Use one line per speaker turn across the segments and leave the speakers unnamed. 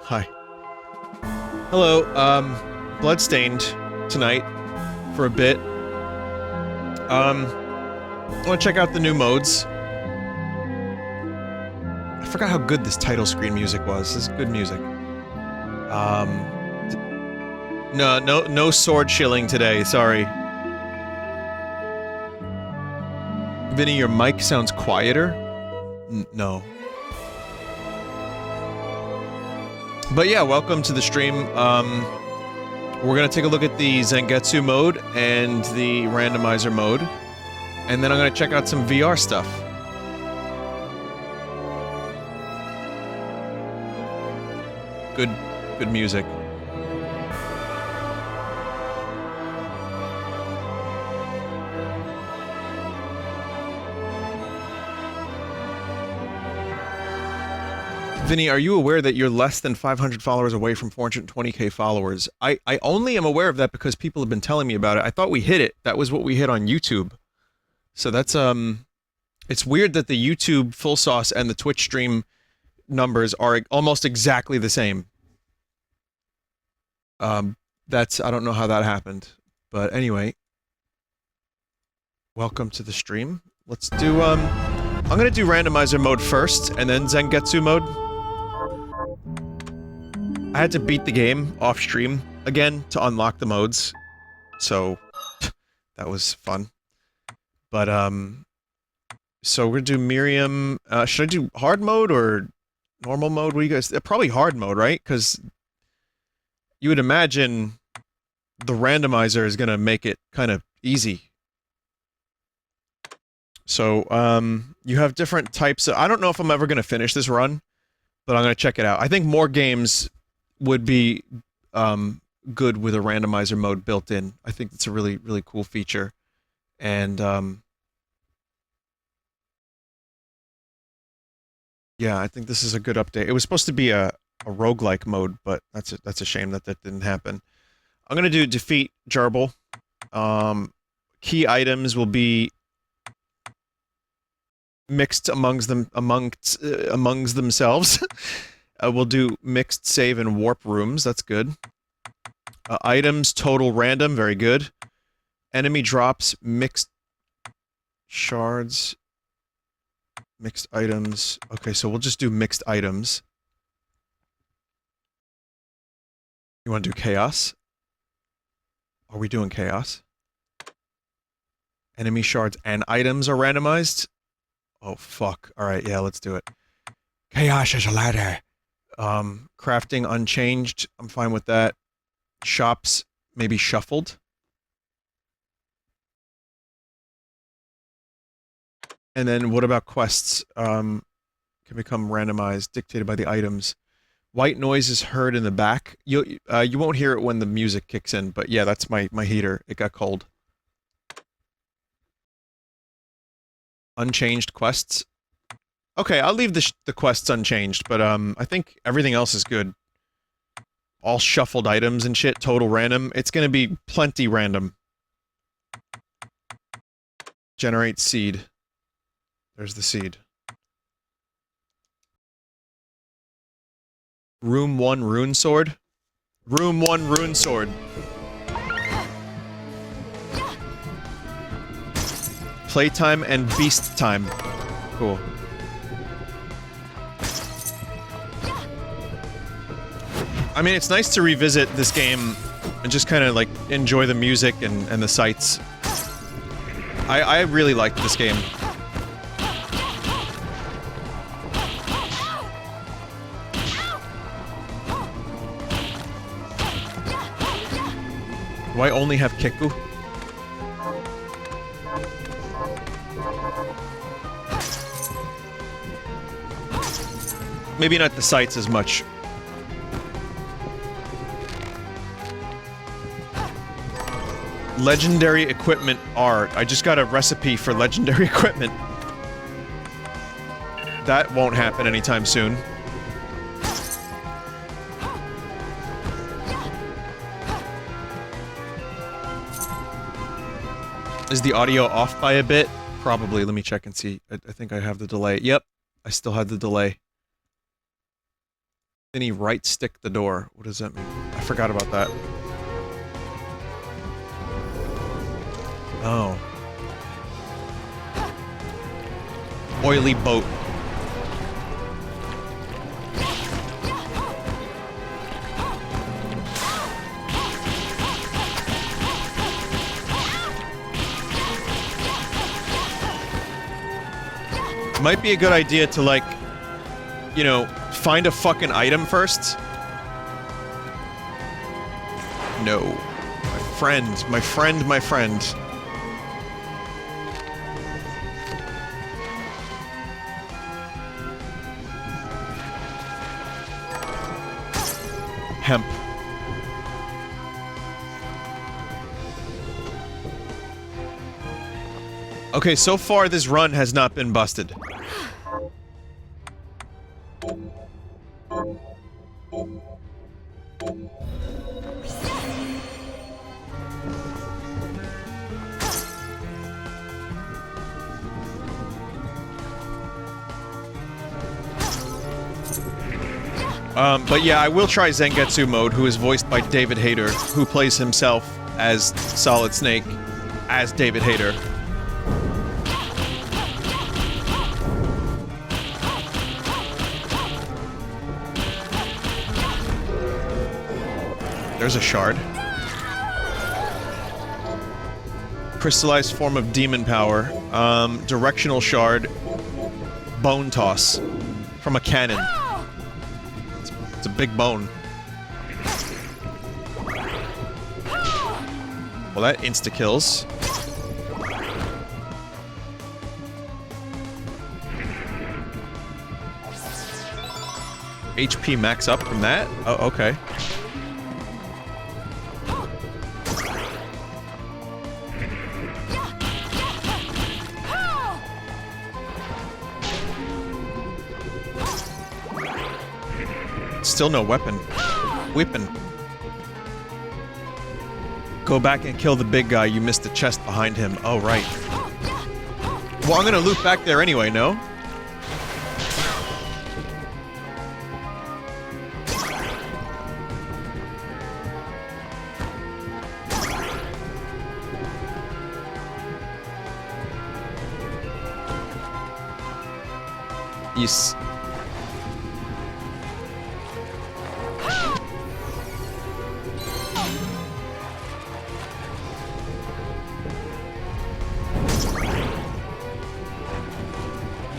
Hi. Hello, Bloodstained tonight for a bit. I want to check out the new modes. I forgot how good this title screen music was. This is good music. No sword shilling today, sorry. Vinny, your mic sounds quieter? No. But yeah, welcome to the stream. We're gonna take a look at the Zangetsu mode and the Randomizer mode. And then I'm gonna check out some VR stuff. Good music. Vinny, are you aware that you're less than 500 followers away from 420k followers? I only am aware of that because people have been telling me about it. I thought we hit it. That was what we hit on YouTube. So that's, it's weird that the YouTube full sauce and the Twitch stream numbers are almost exactly the same. I don't know how that happened. But anyway. Welcome to the stream. Let's do, I'm gonna do Randomizer mode first, and then Zangetsu mode. I had to beat the game off stream again to unlock the modes, so that was fun. But so we're gonna do Miriam. Should I do hard mode or normal mode? What do you guys? Probably hard mode, right? Because you would imagine the randomizer is gonna make it kind of easy. So you have different types of. I don't know if I'm ever gonna finish this run, but I'm gonna check it out. I think more games would be good with a randomizer mode built in. I think it's a really cool feature, and yeah, I think this is a good update. It was supposed to be a roguelike mode, but that's a shame that didn't happen. I'm gonna do defeat Gerbil. Key items will be mixed amongst themselves. We'll do mixed save and warp rooms, that's good. Items, total random, very good. Enemy drops, mixed shards, mixed items. Okay, so we'll just do mixed items. You want to do chaos? Are we doing chaos? Enemy shards and items are randomized? Oh, fuck. Alright, yeah, let's do it. Chaos is a ladder. Crafting unchanged. I'm fine with that. Shops, maybe shuffled. And then what about quests? Can become randomized, dictated by the items. White noise is heard in the back. You won't hear it when the music kicks in, but yeah, that's my heater. It got cold. Unchanged quests. Okay, I'll leave the quests unchanged, but I think everything else is good. All shuffled items and shit, total random. It's gonna be plenty random. Generate seed. There's the seed. Room 1 rune sword. Room 1 rune sword. Playtime and beast time. Cool. I mean, it's nice to revisit this game and just kind of, like, enjoy the music and the sights. I really liked this game. Do I only have Kiku? Maybe not the sights as much. Legendary equipment art. I just got a recipe for legendary equipment. That won't happen anytime soon. Is the audio off by a bit? Probably. Let me check and see. I think I have the delay. Yep. I still had the delay. Vinny right stick the door. What does that mean? I forgot about that. Oh. Oily boat. Might be a good idea to, like, you know, find a fucking item first. No. My friend, my friend, my friend. Hemp. Okay, so far this run has not been busted. But yeah, I will try Zangetsu mode, who is voiced by David Hayter, who plays himself as Solid Snake, as David Hayter. There's a shard. Crystallized form of demon power. Directional shard. Bone toss. From a cannon. It's a big bone. Well, that insta-kills. HP max up from that? Oh, okay. Still no weapon. Weapon. Go back and kill the big guy. You missed the chest behind him. Oh, right. Well, I'm gonna loop back there anyway, no? Yes.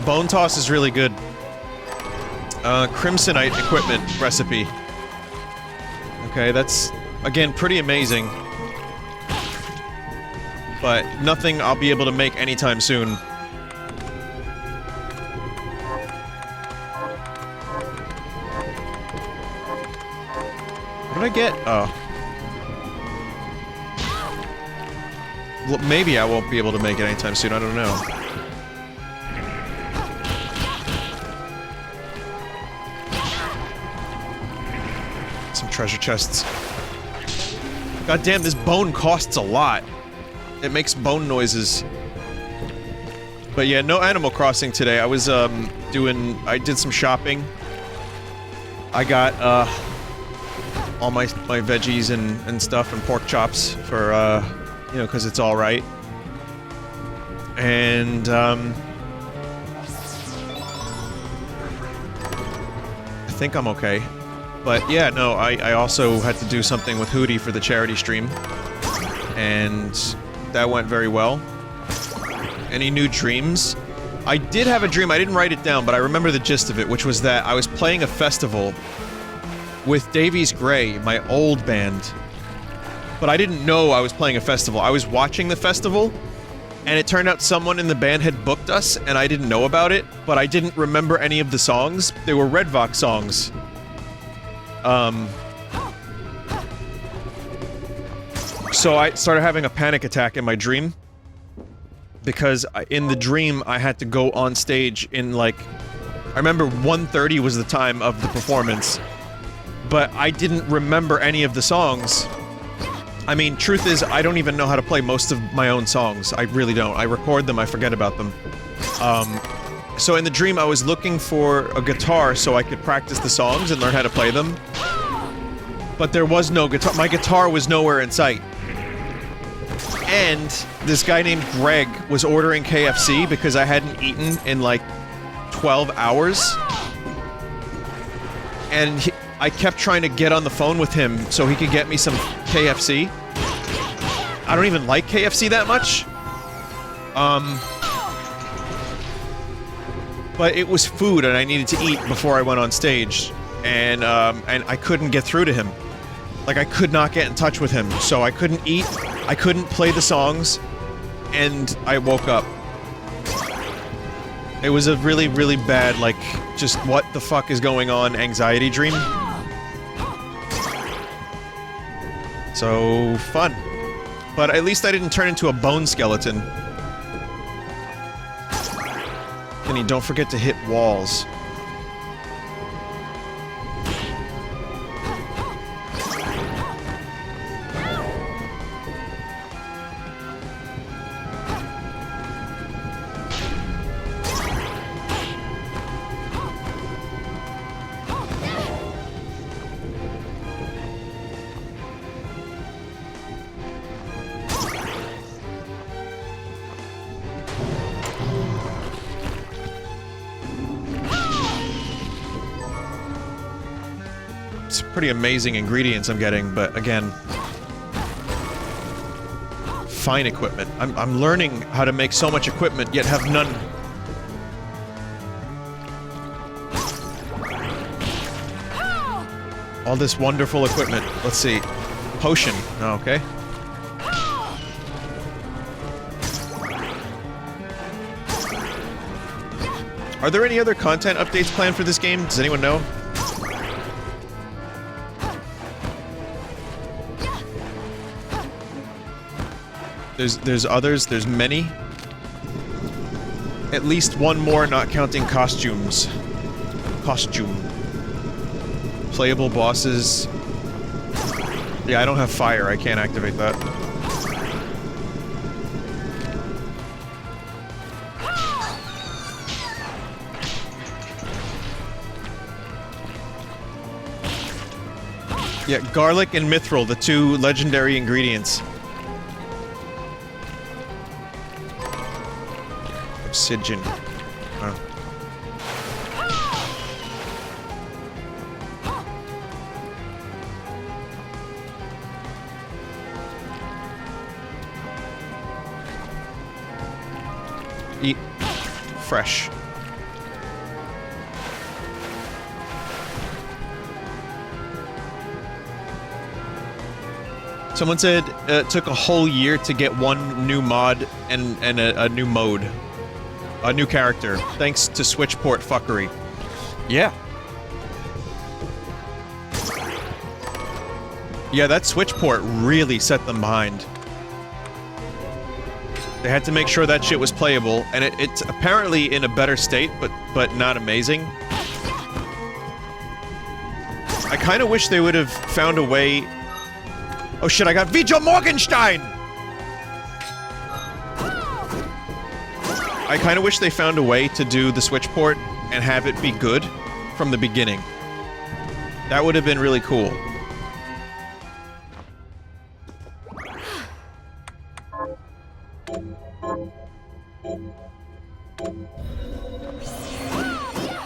Bone toss is really good. Crimsonite equipment recipe. Okay, that's, again, pretty amazing. But nothing I'll be able to make anytime soon. What did I get? Oh. Well, maybe I won't be able to make it anytime soon, I don't know. Treasure chests. God damn, this bone costs a lot. It makes bone noises. But yeah, no Animal Crossing today. I was, I did some shopping. I got, all my veggies and stuff and pork chops for, you know, because it's alright. And, I think I'm okay. But yeah, no, I also had to do something with Hootie for the charity stream. And that went very well. Any new dreams? I did have a dream, I didn't write it down, but I remember the gist of it, which was that I was playing a festival with Davies Gray, my old band. But I didn't know I was playing a festival. I was watching the festival, and it turned out someone in the band had booked us, and I didn't know about it, but I didn't remember any of the songs. They were Red Vox songs. So I started having a panic attack in my dream. Because in the dream, I had to go on stage in, like... I remember 1:30 was the time of the performance. But I didn't remember any of the songs. I mean, truth is, I don't even know how to play most of my own songs. I really don't. I record them, I forget about them. So in the dream, I was looking for a guitar so I could practice the songs and learn how to play them. But there was no guitar. My guitar was nowhere in sight. And this guy named Greg was ordering KFC because I hadn't eaten in like 12 hours. And I kept trying to get on the phone with him so he could get me some KFC. I don't even like KFC that much. But it was food and I needed to eat before I went on stage. And I couldn't get through to him. Like, I could not get in touch with him, so I couldn't eat, I couldn't play the songs, and I woke up. It was a really, really bad, like, just what the fuck is going on anxiety dream. So, fun. But at least I didn't turn into a bone skeleton. Vinny, don't forget to hit walls. Pretty amazing ingredients I'm getting, but again, fine equipment. I'm learning how to make so much equipment, yet have none. All this wonderful equipment. Let's see. Potion. Oh, okay. Are there any other content updates planned for this game? Does anyone know? There's others, there's many. At least one more, not counting costumes. Costume. Playable bosses. Yeah, I don't have fire, I can't activate that. Yeah, garlic and mithril, the two legendary ingredients. Obsidian. Oh. Eat fresh. Someone said it took a whole year to get one new mod and a new mode. A new character, thanks to Switchport fuckery. Yeah. Yeah, that Switchport really set them behind. They had to make sure that shit was playable, and it's apparently in a better state, but not amazing. I kinda wish they would have found a way... Oh shit, I got Vigil Morgenstein! I kinda wish they found a way to do the Switch port and have it be good from the beginning. That would have been really cool.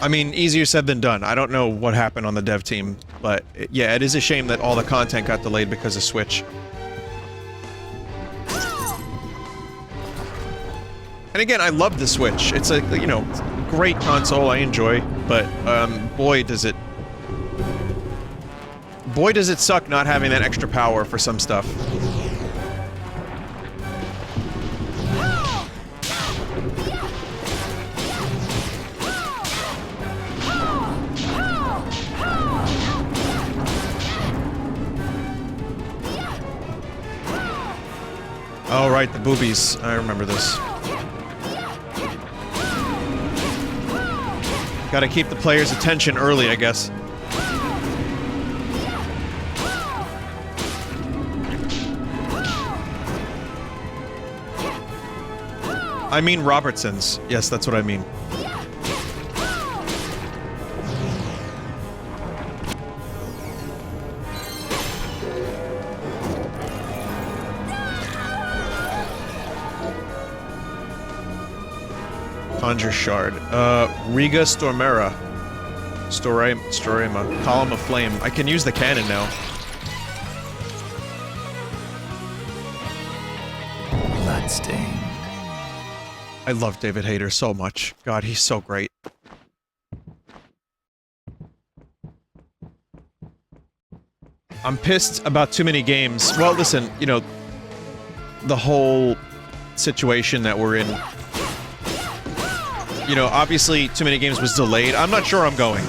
I mean, easier said than done. I don't know what happened on the dev team, but yeah, it is a shame that all the content got delayed because of Switch. And again, I love the Switch. It's a, you know, great console I enjoy, but, boy does it suck not having that extra power for some stuff. Oh, right, the boobies. I remember this. Gotta keep the player's attention early, I guess. I mean Robertsons. Yes, that's what I mean. Conjure Shard. Riga Stormera. Storema. Column of Flame. I can use the cannon now.
Bloodstained.
I love David Hayter so much. God, he's so great. I'm pissed about too many games. Well, listen, you know, the whole situation that we're in. You know, obviously, too many games was delayed. I'm not sure I'm going.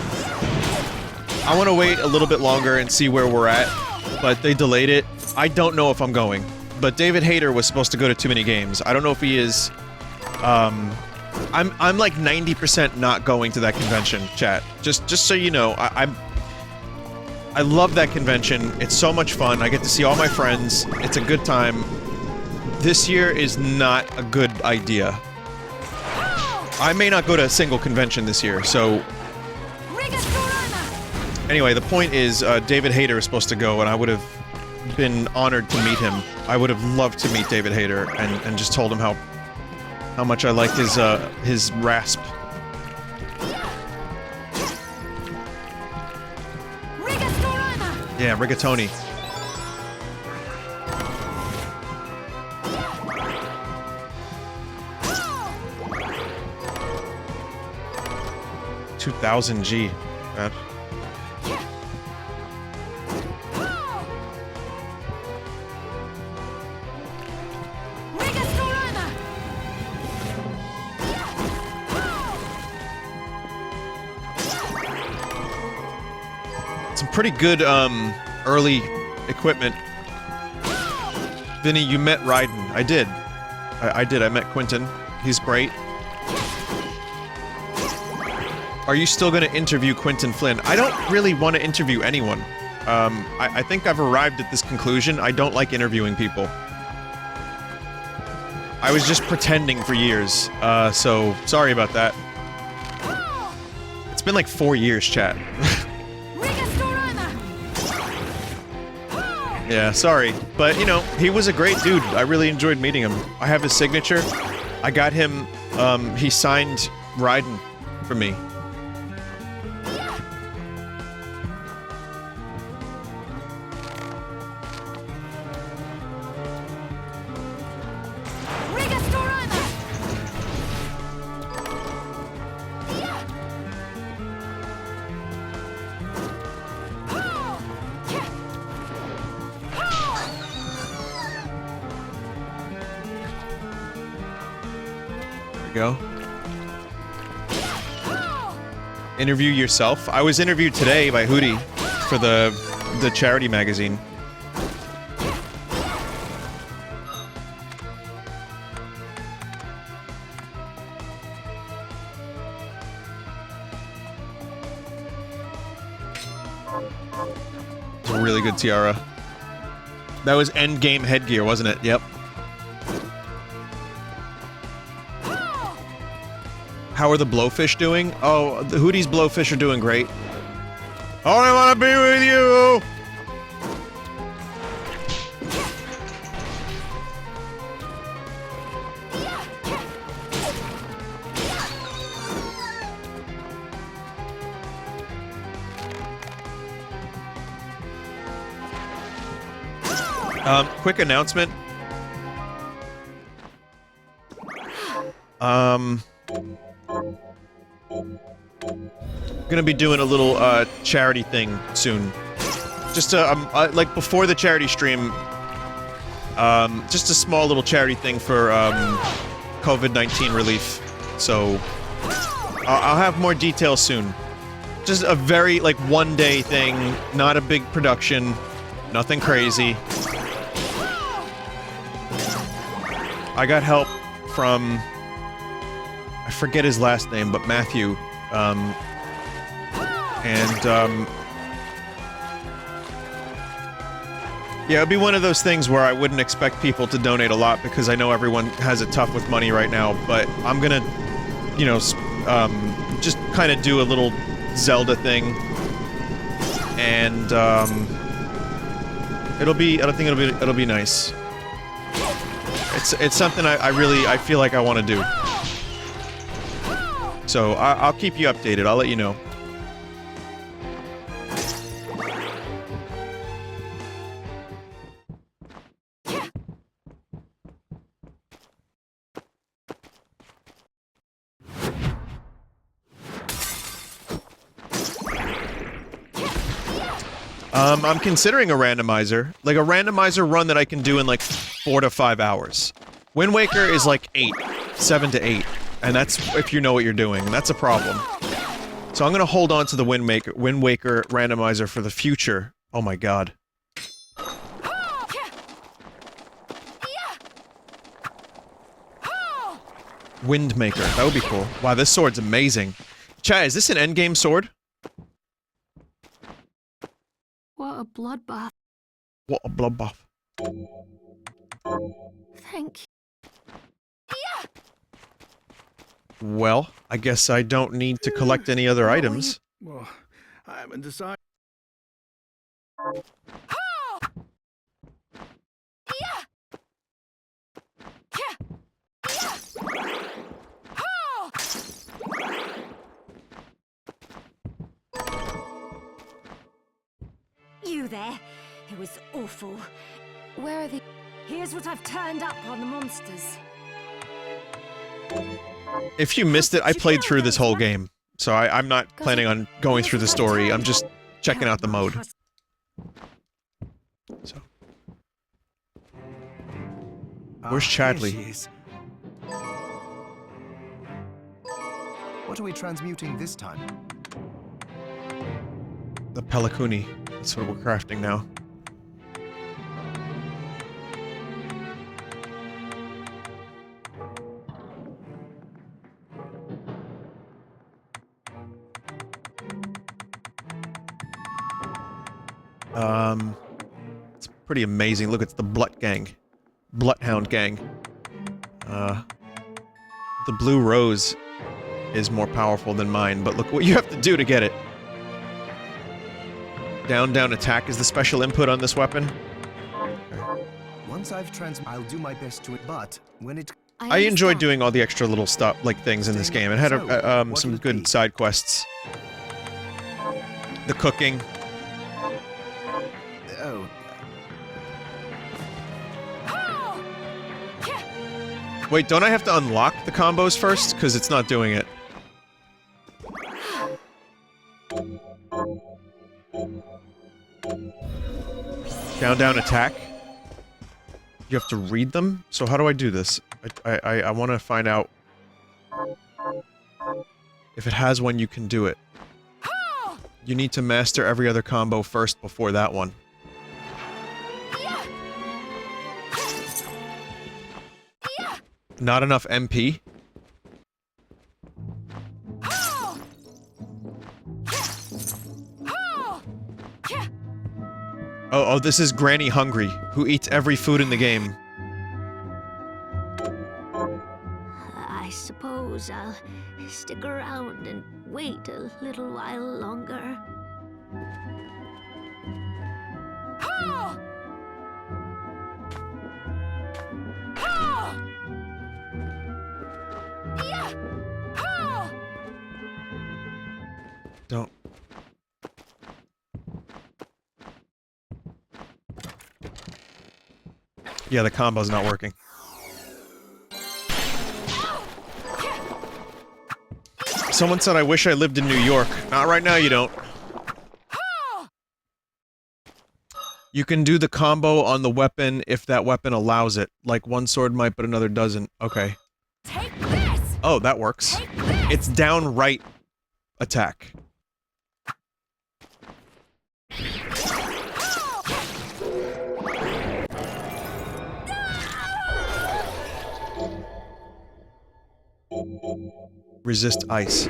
I want to wait a little bit longer and see where we're at, but they delayed it. I don't know if I'm going. But David Hayter was supposed to go to too many games. I don't know if he is. I'm like 90% not going to that convention, chat. Just so you know, I love that convention. It's so much fun. I get to see all my friends. It's a good time. This year is not a good idea. I may not go to a single convention this year, so... Anyway, the point is, David Hayter is supposed to go, and I would have been honored to meet him. I would have loved to meet David Hayter, and just told him how much I liked his rasp. Yeah, rigatoni. $2,000 God. Some pretty good, early equipment. Vinny, you met Raiden. I did. I did. I met Quentin. He's great. Are you still gonna interview Quentin Flynn? I don't really want to interview anyone. I think I've arrived at this conclusion. I don't like interviewing people. I was just pretending for years, so sorry about that. It's been like 4 years, chat. Yeah, sorry. But, you know, he was a great dude. I really enjoyed meeting him. I have his signature. I got him, he signed Raiden for me. Go. Interview yourself? I was interviewed today by Hootie for the charity magazine. It's a really good tiara. That was endgame headgear, wasn't it? Yep. How are the blowfish doing? Oh, the Hootie's blowfish are doing great. Oh, I want to be with you! Quick announcement. Gonna be doing a little charity thing soon. Just like before the charity stream, just a small little charity thing for COVID-19 relief. So I'll have more details soon. Just a very like one-day thing, not a big production, nothing crazy. I got help from, I forget his last name, but Matthew. Yeah, it'd be one of those things where I wouldn't expect people to donate a lot because I know everyone has it tough with money right now, but I'm gonna, you know, just kind of do a little Zelda thing, and, I think it'll be nice. It's something I feel like I want to do. So I'll keep you updated. I'll let you know. I'm considering a randomizer. Like, a randomizer run that I can do in, like, 4 to 5 hours. Wind Waker is, like, 8. 7 to 8. And that's if you know what you're doing. That's a problem. So I'm gonna hold on to the Wind Waker randomizer for the future. Oh my god. Windmaker. That would be cool. Wow, this sword's amazing. Chad, is this an endgame sword?
What a bloodbath.
What a bloodbath.
Thank you.
Well, I guess I don't need to collect any other items.
Well, I haven't decided.
You there? It was awful.
Where are they?
Here's what I've turned up on the monsters.
If you missed it, I played through this whole game. So I'm not planning on going through the story. I'm just checking out the mode. So. Where's Chadley?
Here she is. What are we transmuting this time?
The Pelicuni. That's what we're crafting now. It's pretty amazing. Look, it's the Blut Gang. Bloodhound Gang. The blue rose is more powerful than mine, but look what you have to do to get it. Down, down, attack is the special input on this weapon.
Once I've I'll do my best to it, but when it...
I enjoyed doing all the extra little stuff, like things in this game. It had some good side quests. The cooking.
Oh.
Wait, don't I have to unlock the combos first? Because it's not doing it. Down, down, attack. You have to read them? So how do I do this? I want to find out if it has one you can do it. You need to master every other combo first before that one. Not enough MP? Oh, this is Granny Hungry, who eats every food in the game.
I suppose I'll stick around and wait a little while longer.
Don't. Yeah, the combo's not working. Someone said I wish I lived in New York. Not right now, you don't. You can do the combo on the weapon if that weapon allows it. Like, one sword might, but another doesn't. Okay.
Take this!
Oh, that works.
Take this!
It's downright attack. Resist ice.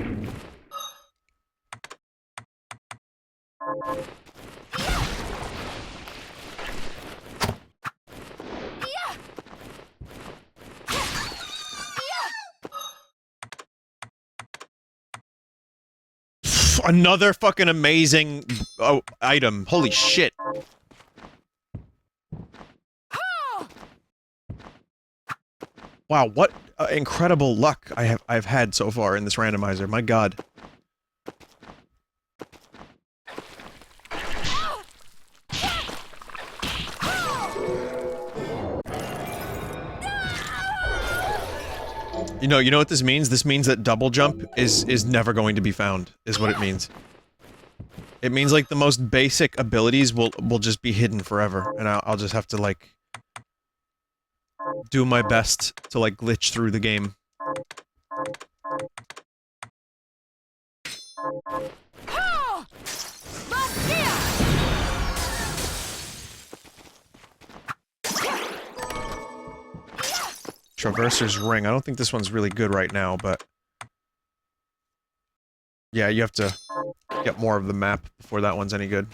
Another fucking amazing item. Holy shit. Wow, what incredible luck I've had so far in this randomizer. My god. You know what this means? This means that double jump is never going to be found, is what it means. It means, like, the most basic abilities will just be hidden forever, and I'll just have to, like, do my best to, like, glitch through the game. Traverser's Ring. I don't think this one's really good right now, but... yeah, you have to get more of the map before that one's any good.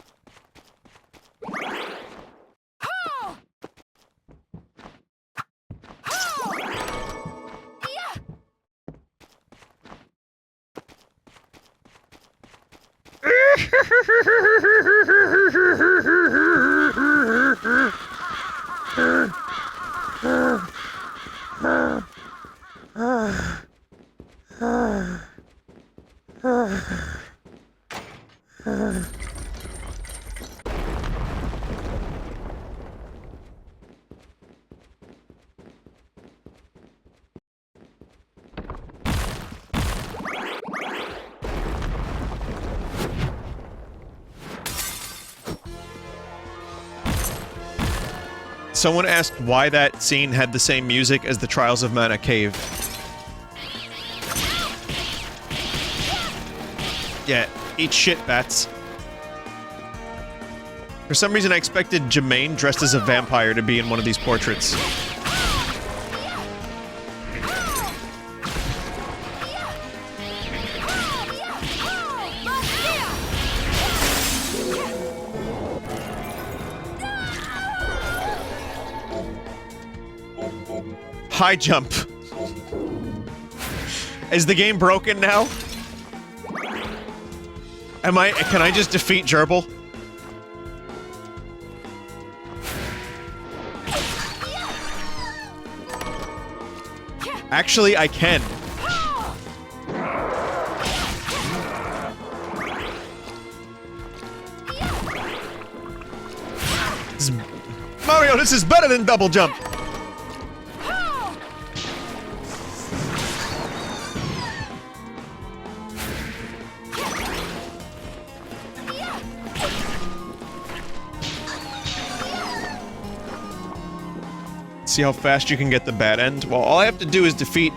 Someone asked why that scene had the same music as the Trials of Mana Cave. Yeah, eat shit, bats. For some reason I expected Jermaine dressed as a vampire to be in one of these portraits. High jump. Is the game broken now? Can I just defeat Gerbil? Actually, I can. Mario, this is better than double jump. See how fast you can get the bad end? Well, all I have to do is defeat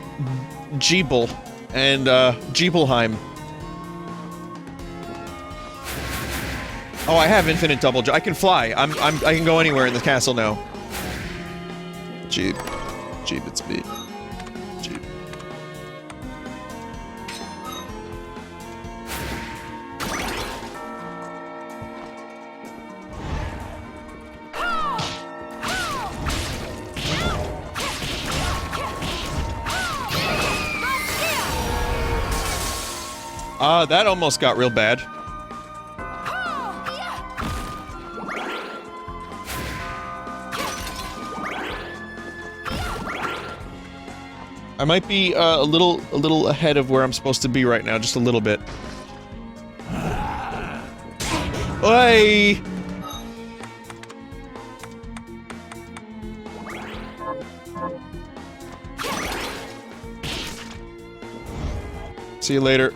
Jeeble and Jeebelheim. Oh, I have infinite double jump. I can fly. I can go anywhere in the castle now. Jeeb, it's me. Jeeb. That almost got real bad. I might be a little ahead of where I'm supposed to be right now, just a little bit. Oi! See you later.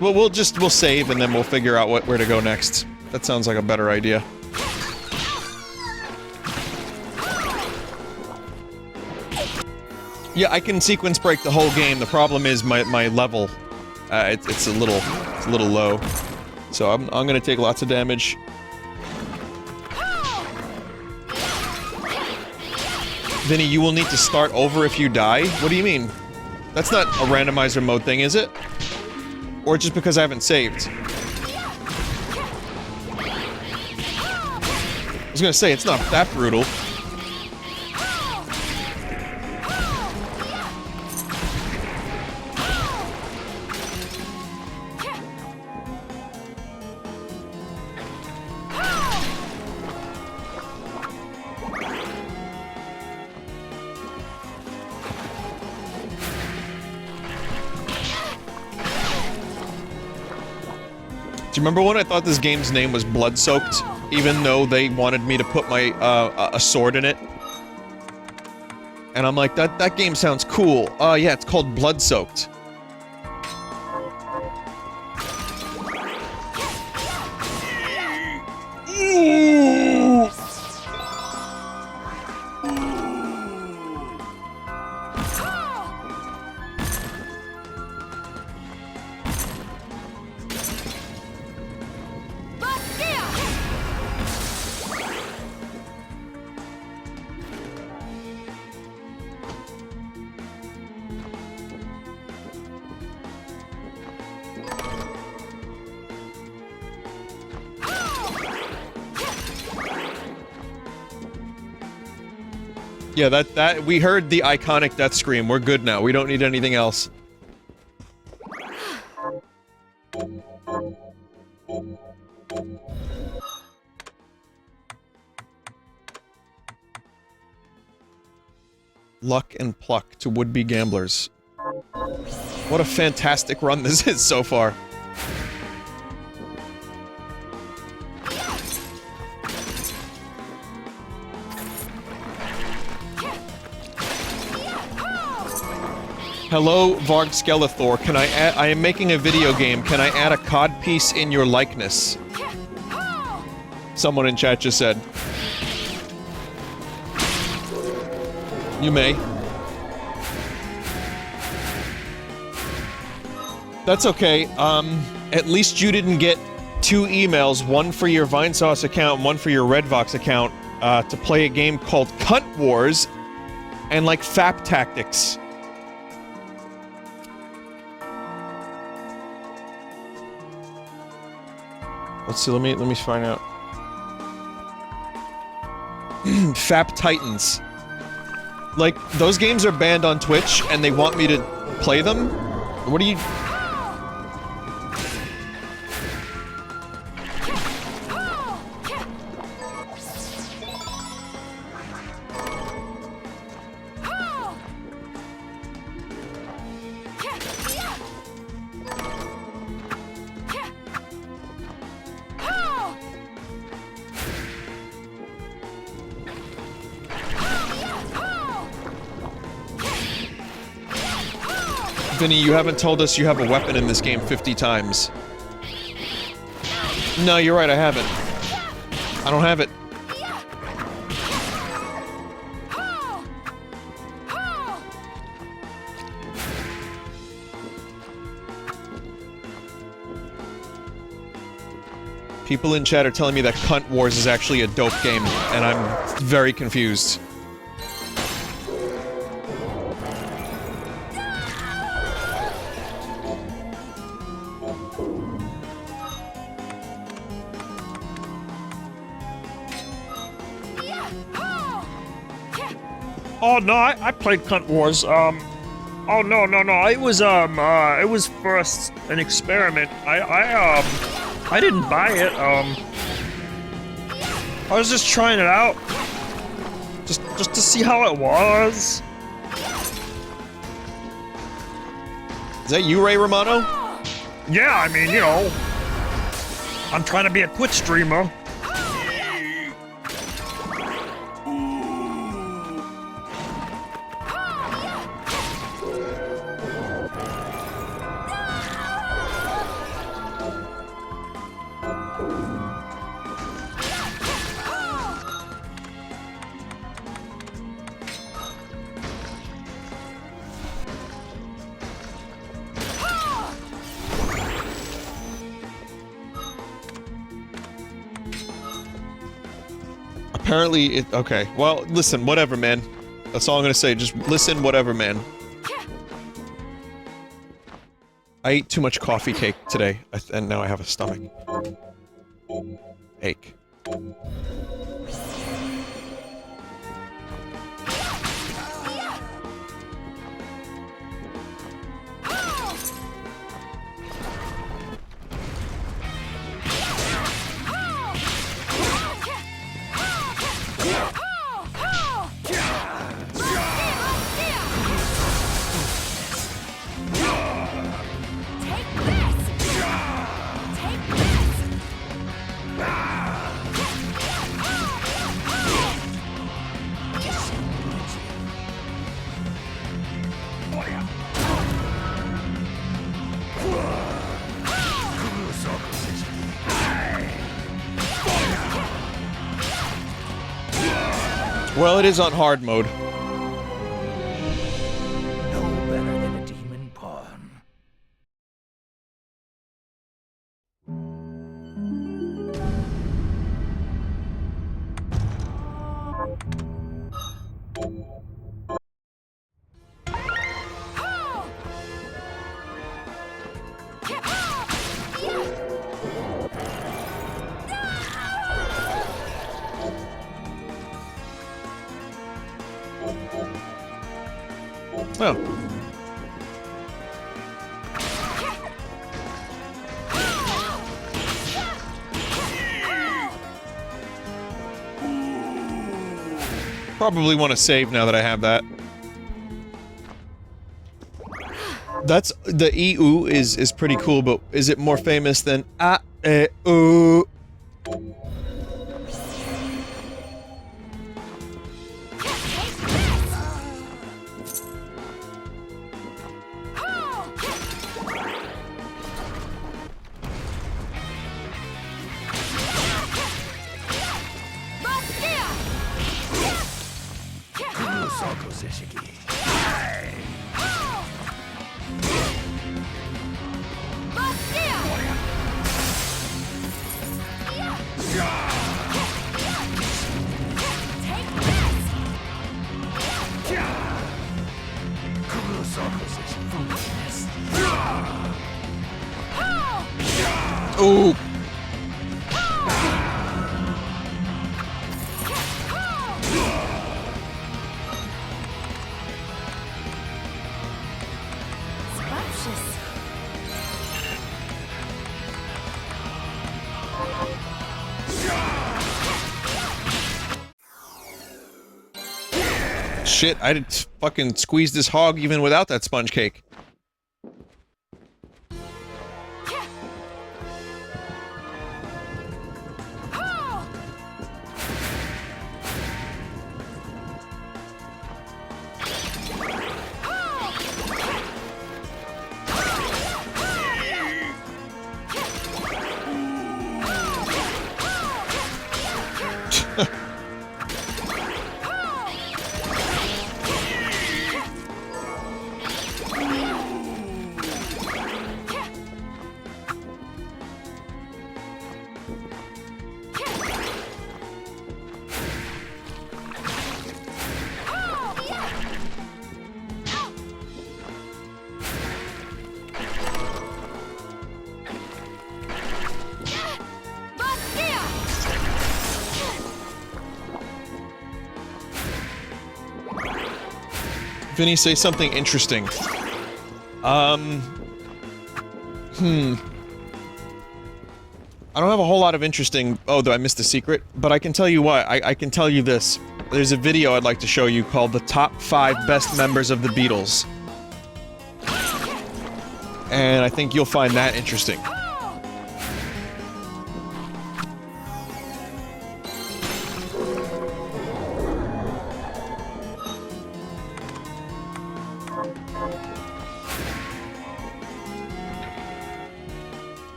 Well, we'll save and then we'll figure out where to go next. That sounds like a better idea. Yeah, I can sequence break the whole game. The problem is my level. It's a little low. So I'm gonna take lots of damage. Vinny, you will need to start over if you die? What do you mean? That's not a randomizer mode thing, is it? Or just because I haven't saved? I was gonna say, it's not that brutal. remember when I thought this game's name was Blood-Soaked, even though they wanted me to put my, a sword in it? And I'm like, that game sounds cool. Yeah, it's called Blood-Soaked. Yeah, that we heard the iconic death scream. We're good now. We don't need anything else. Luck and pluck to would-be gamblers. What a fantastic run this is so far. Hello, Varg Skeletor. Can I add— I am making a video game. Can I add a cod piece in your likeness? Someone in chat just said. You may. That's okay. At least you didn't get 2 emails, one for your Vinesauce account and one for your Redvox account, to play a game called Cunt Wars and, like, FAP Tactics. Let's see, let me find out. FAP Titans. Like, those games are banned on Twitch, and they want me to play them? What do you— Vinny, you haven't told us you have a weapon in this game 50 times. No, you're right, I haven't. I don't have it. People in chat are telling me that Cunt Wars is actually a dope game, and I'm very confused.
Oh no, I played Cunt Wars. Oh no, it was first an experiment. I didn't buy it. I was just trying it out, just to see how it was.
Is that you, Ray Romano?
Yeah, I mean, you know, I'm trying to be a Twitch streamer.
Apparently it— okay. Well, listen, whatever, man. That's all I'm gonna say. Just listen, whatever, man. I ate too much coffee cake today, and now I have a stomach ache. Well, it is on hard mode.
No better than a demon pawn.
Oh. Probably want to save now that I have that. That's the EU is pretty cool, but is it more famous than ooh? Ooh. Shit, I did fucking squeeze this hog even without that sponge cake. Vinny, say something interesting. I don't have a whole lot of interesting— oh, I missed a secret? But I can tell you what, I can tell you this. There's a video I'd like to show you called The Top 5 Best Members of the Beatles. And I think you'll find that interesting.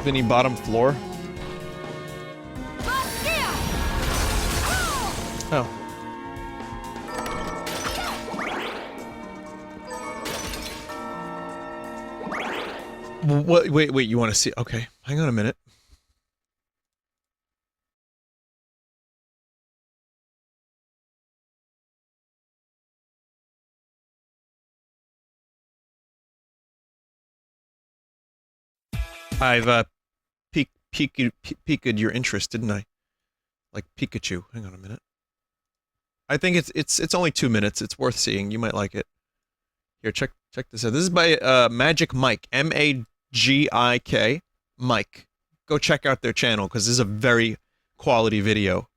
Vinny, bottom floor. Oh. What? Wait, you want to see? Okay, hang on a minute. I've piqued your interest, didn't I? Like Pikachu. Hang on a minute. I think it's only 2 minutes. It's worth seeing. You might like it. Here, check this out. This is by Magic Mike, M-A-G-I-K, Mike. Go check out their channel because this is a very quality video.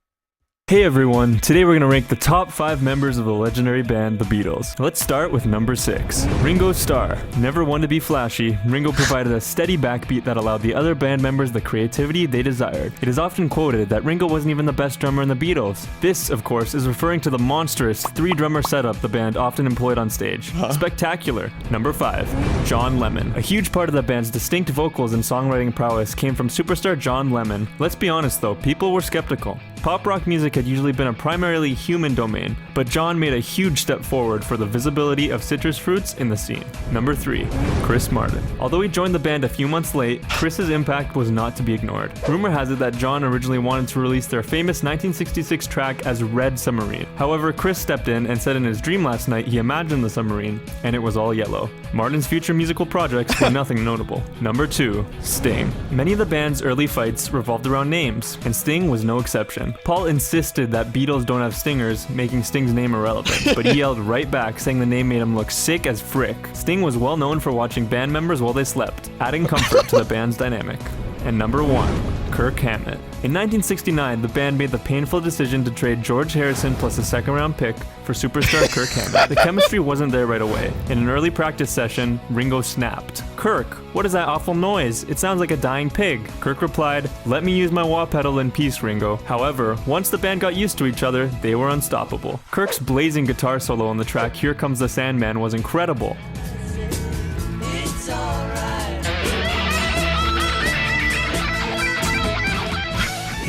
Hey everyone, today we're going to rank the top 5 members of the legendary band The Beatles. Let's start with number 6. Ringo Starr. Never one to be flashy, Ringo provided a steady backbeat that allowed the other band members the creativity they desired. It is often quoted that Ringo wasn't even the best drummer in the Beatles. This, of course, is referring to the monstrous 3-drummer setup the band often employed on stage. Spectacular. Number 5. John Lemon. A huge part of the band's distinct vocals and songwriting prowess came from superstar John Lemon. Let's be honest though, people were skeptical. Pop rock music had usually been a primarily human domain, but John made a huge step forward for the visibility of citrus fruits in the scene. Number 3. Chris Martin. Although he joined the band a few months late, Chris's impact was not to be ignored. Rumor has it that John originally wanted to release their famous 1966 track as Red Submarine. However, Chris stepped in and said in his dream last night he imagined the submarine, and it was all yellow. Martin's future musical projects were nothing notable. Number 2. Sting. Many of the band's early fights revolved around names, and Sting was no exception. Paul insisted that Beatles don't have stingers, making Sting's name irrelevant, but he yelled right back, saying the name made him look sick as frick. Sting was well known for watching band members while they slept, adding comfort to the band's dynamic. And number 1. Kirk Hammett. In 1969, the band made the painful decision to trade George Harrison plus a second-round pick for superstar Kirk Hammett. The chemistry wasn't there right away. In an early practice session, Ringo snapped. "Kirk, what is that awful noise? It sounds like a dying pig." Kirk replied, "Let me use my wah pedal in peace, Ringo." However, once the band got used to each other, they were unstoppable. Kirk's blazing guitar solo on the track Here Comes the Sandman was incredible.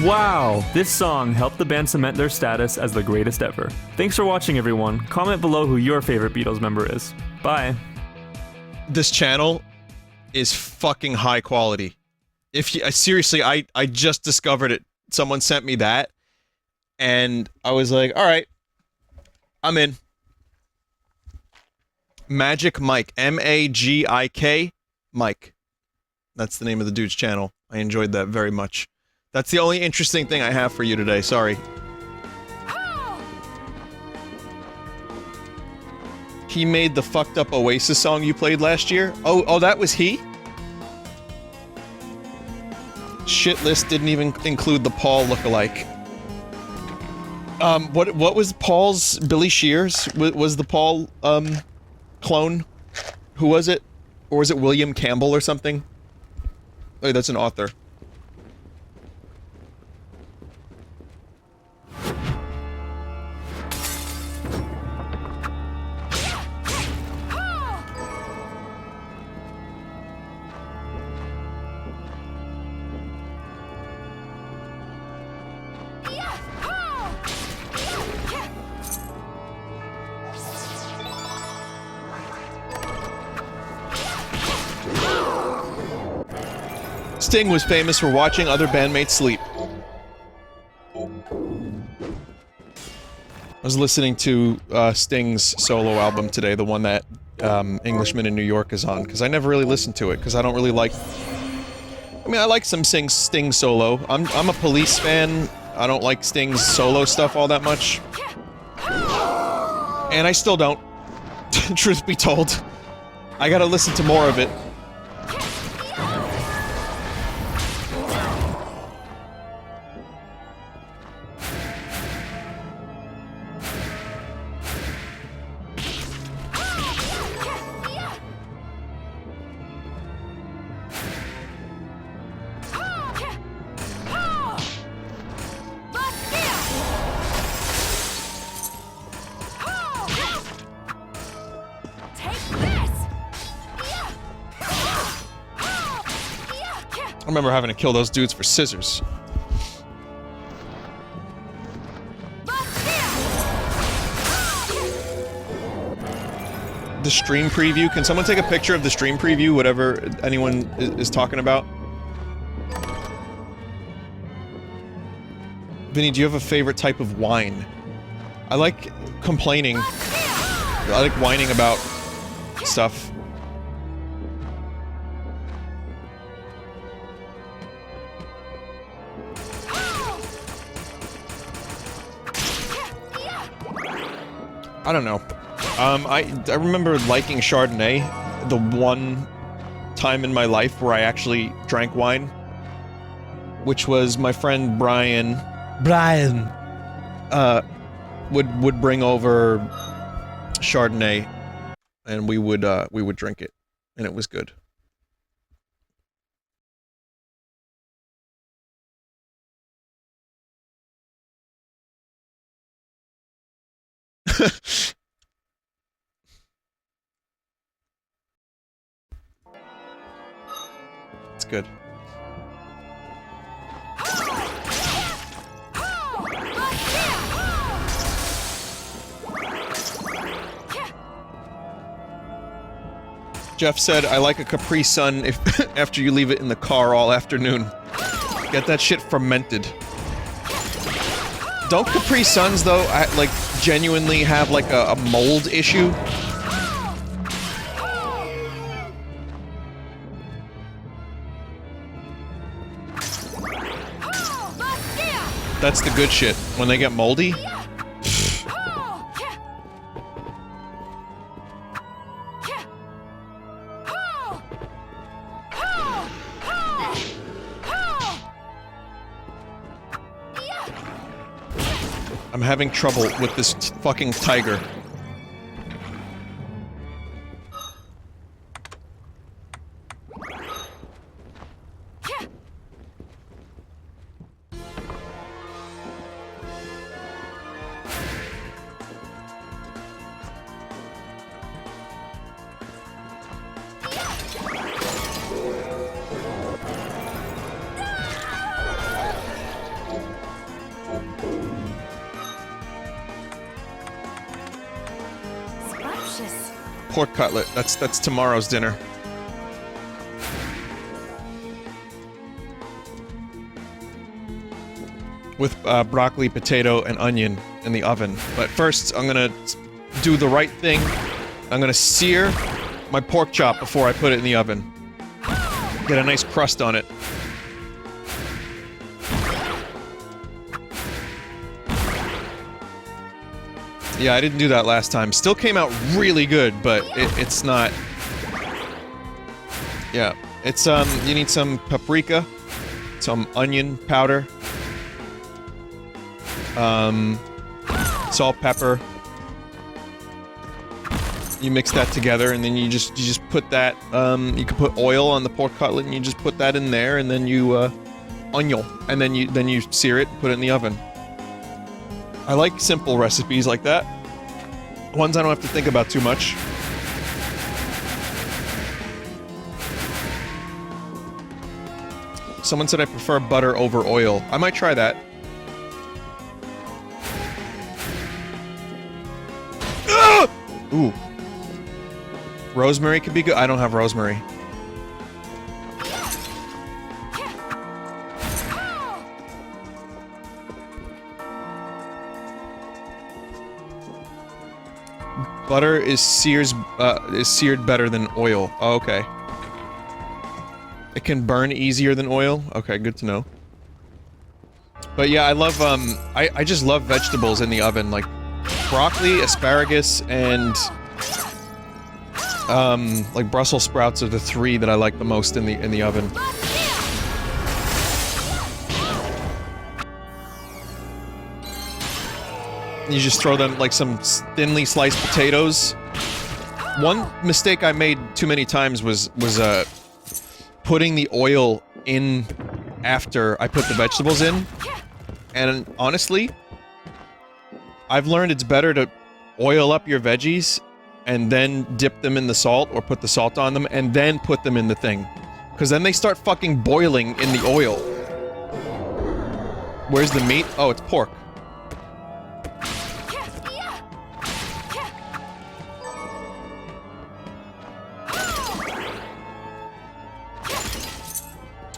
Wow! This song helped the band cement their status as the greatest ever. Thanks for watching, everyone. Comment below who your favorite Beatles member is. Bye!
This channel is fucking high quality. If you seriously, I just discovered it. Someone sent me that, and I was like, all right, I'm in. Magic Mike, M-A-G-I-K, Mike. That's the name of the dude's channel. I enjoyed that very much. That's the only interesting thing I have for you today. Sorry. He made the fucked up Oasis song you played last year? Oh, that was he? Shit list didn't even include the Paul lookalike. What was Paul's Billy Shears? Was the Paul, clone? Who was it? Or was it William Campbell or something? Oh, that's an author. Sting was famous for watching other bandmates sleep. I was listening to Sting's solo album today, the one that Englishman in New York is on, because I never really listened to it, because I don't really like... I mean, I like some Sting solo. I'm a Police fan. I don't like Sting's solo stuff all that much. And I still don't. Truth be told. I gotta listen to more of it. I remember having to kill those dudes for scissors. The stream preview. Can someone take a picture of the stream preview, whatever anyone is talking about? Vinny, do you have a favorite type of wine? I like complaining. I like whining about stuff. I don't know. I remember liking Chardonnay the one time in my life where I actually drank wine, which was my friend Brian. would bring over Chardonnay, and we would drink it, and it was good. It's good. Jeff said, I like a Capri Sun if after you leave it in the car all afternoon. Get that shit fermented. Don't Capri Suns, though, like, genuinely have, like, a mold issue? That's the good shit. When they get moldy? I'm having trouble with this fucking tiger. Pork cutlet. That's tomorrow's dinner. With broccoli, potato, and onion in the oven. But first, I'm gonna do the right thing. I'm gonna sear my pork chop before I put it in the oven. Get a nice crust on it. Yeah, I didn't do that last time. Still came out really good, but it's not... Yeah, it's, you need some paprika, some onion powder, salt, pepper. You mix that together, and then you just put that, you can put oil on the pork cutlet, and you just put that in there, and then you, onion, and then you sear it and put it in the oven. I like simple recipes like that. Ones I don't have to think about too much. Someone said I prefer butter over oil. I might try that. Ah! Ooh. Rosemary could be good. I don't have rosemary. Butter is seared better than oil. Oh, okay. It can burn easier than oil? Okay, good to know. But yeah, I love, I just love vegetables in the oven, like broccoli, asparagus, and like Brussels sprouts are the three that I like the most in the oven. You just throw them like some thinly sliced potatoes. One mistake I made too many times was putting the oil in after I put the vegetables in. And honestly, I've learned it's better to oil up your veggies and then dip them in the salt or put the salt on them and then put them in the thing. Because then they start fucking boiling in the oil. Where's the meat? Oh, it's pork.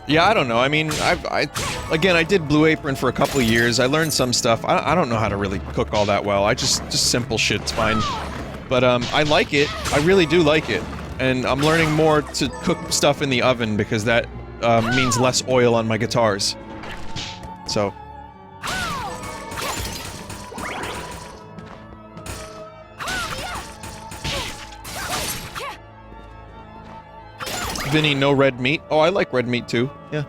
Yeah, I don't know. I mean, again, I did Blue Apron for a couple of years. I learned some stuff. I don't know how to really cook all that well. Just simple shit's fine. But, I like it. I really do like it. And I'm learning more to cook stuff in the oven because that, means less oil on my guitars. So. Vinny, no red meat. Oh, I like red meat too. Yeah.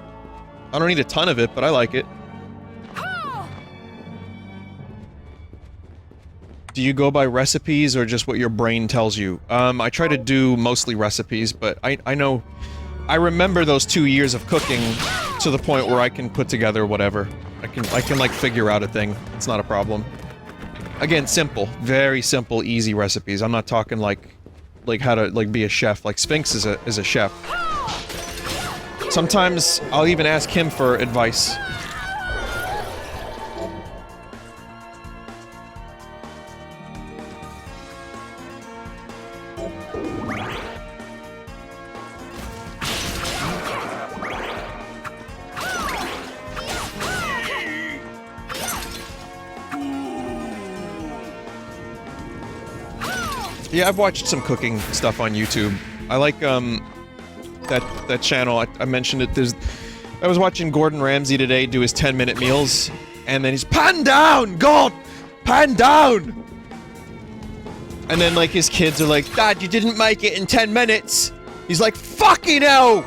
I don't eat a ton of it, but I like it. Do you go by recipes or just what your brain tells you? I try to do mostly recipes, but I know... I remember those 2 years of cooking to the point where I can put together whatever. I can like figure out a thing. It's not a problem. Again, simple. Very simple, easy recipes. I'm not talking like how to like be a chef. Like Sphinx is a chef. Sometimes I'll even ask him for advice. Yeah, I've watched some cooking stuff on YouTube. I like, that channel, I mentioned it, I was watching Gordon Ramsay today do his 10-minute meals, and then he's, "Pan down, God! Pan down!" And then, like, his kids are like, "Dad, you didn't make it in 10 minutes!" He's like, "Fucking hell!"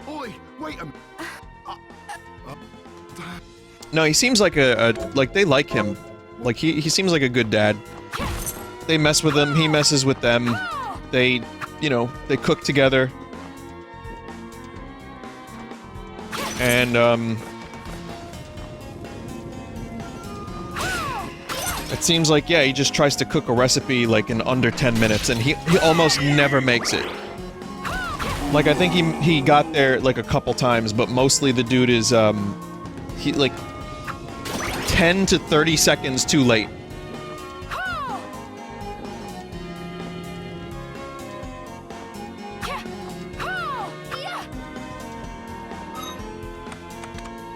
Oi, wait a minute.
No, he seems like like, they like him. Like, he seems like a good dad. They mess with him, he messes with them. They, you know, they cook together. And, it seems like, yeah, he just tries to cook a recipe, like, in under 10 minutes, and he almost never makes it. Like, I think he got there, like, a couple times, but mostly the dude is, he, like, 10 to 30 seconds too late.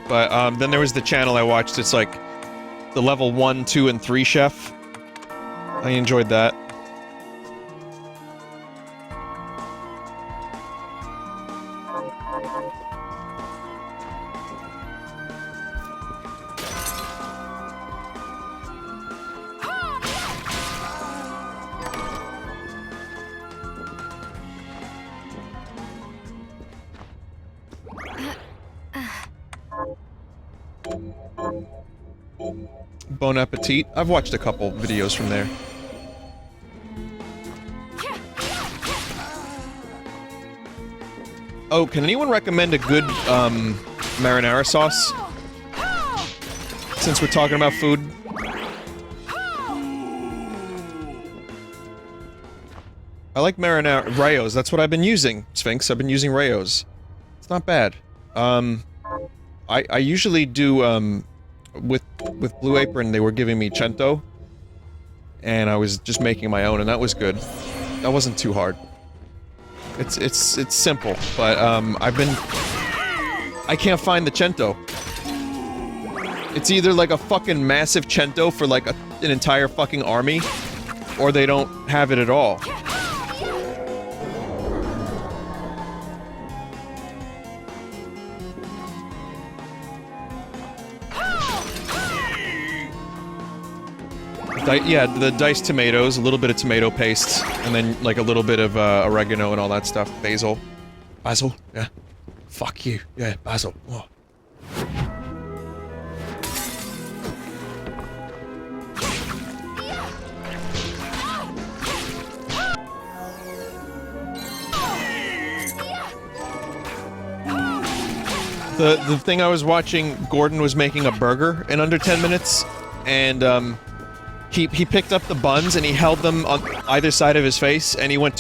But, then there was the channel I watched, it's like, the level 1, 2, and 3 chef. I enjoyed that. Bon Appetit. I've watched a couple videos from there. Oh, can anyone recommend a good, marinara sauce? Since we're talking about food. I like marinara- Rayo's, that's what I've been using, Sphinx. I've been using Rayo's. It's not bad. I usually do, with Blue Apron, they were giving me cento, and I was just making my own, and that was good. That wasn't too hard. It's simple, but I can't find the cento. It's either like a fucking massive cento for like an entire fucking army, or they don't have it at all. Yeah, the diced tomatoes, a little bit of tomato paste, and then like a little bit of oregano and all that stuff. Basil. Basil? Yeah. Fuck you. Yeah, basil. Oh. The thing I was watching, Gordon was making a burger in under 10 minutes, and he picked up the buns and he held them on either side of his face, and he went,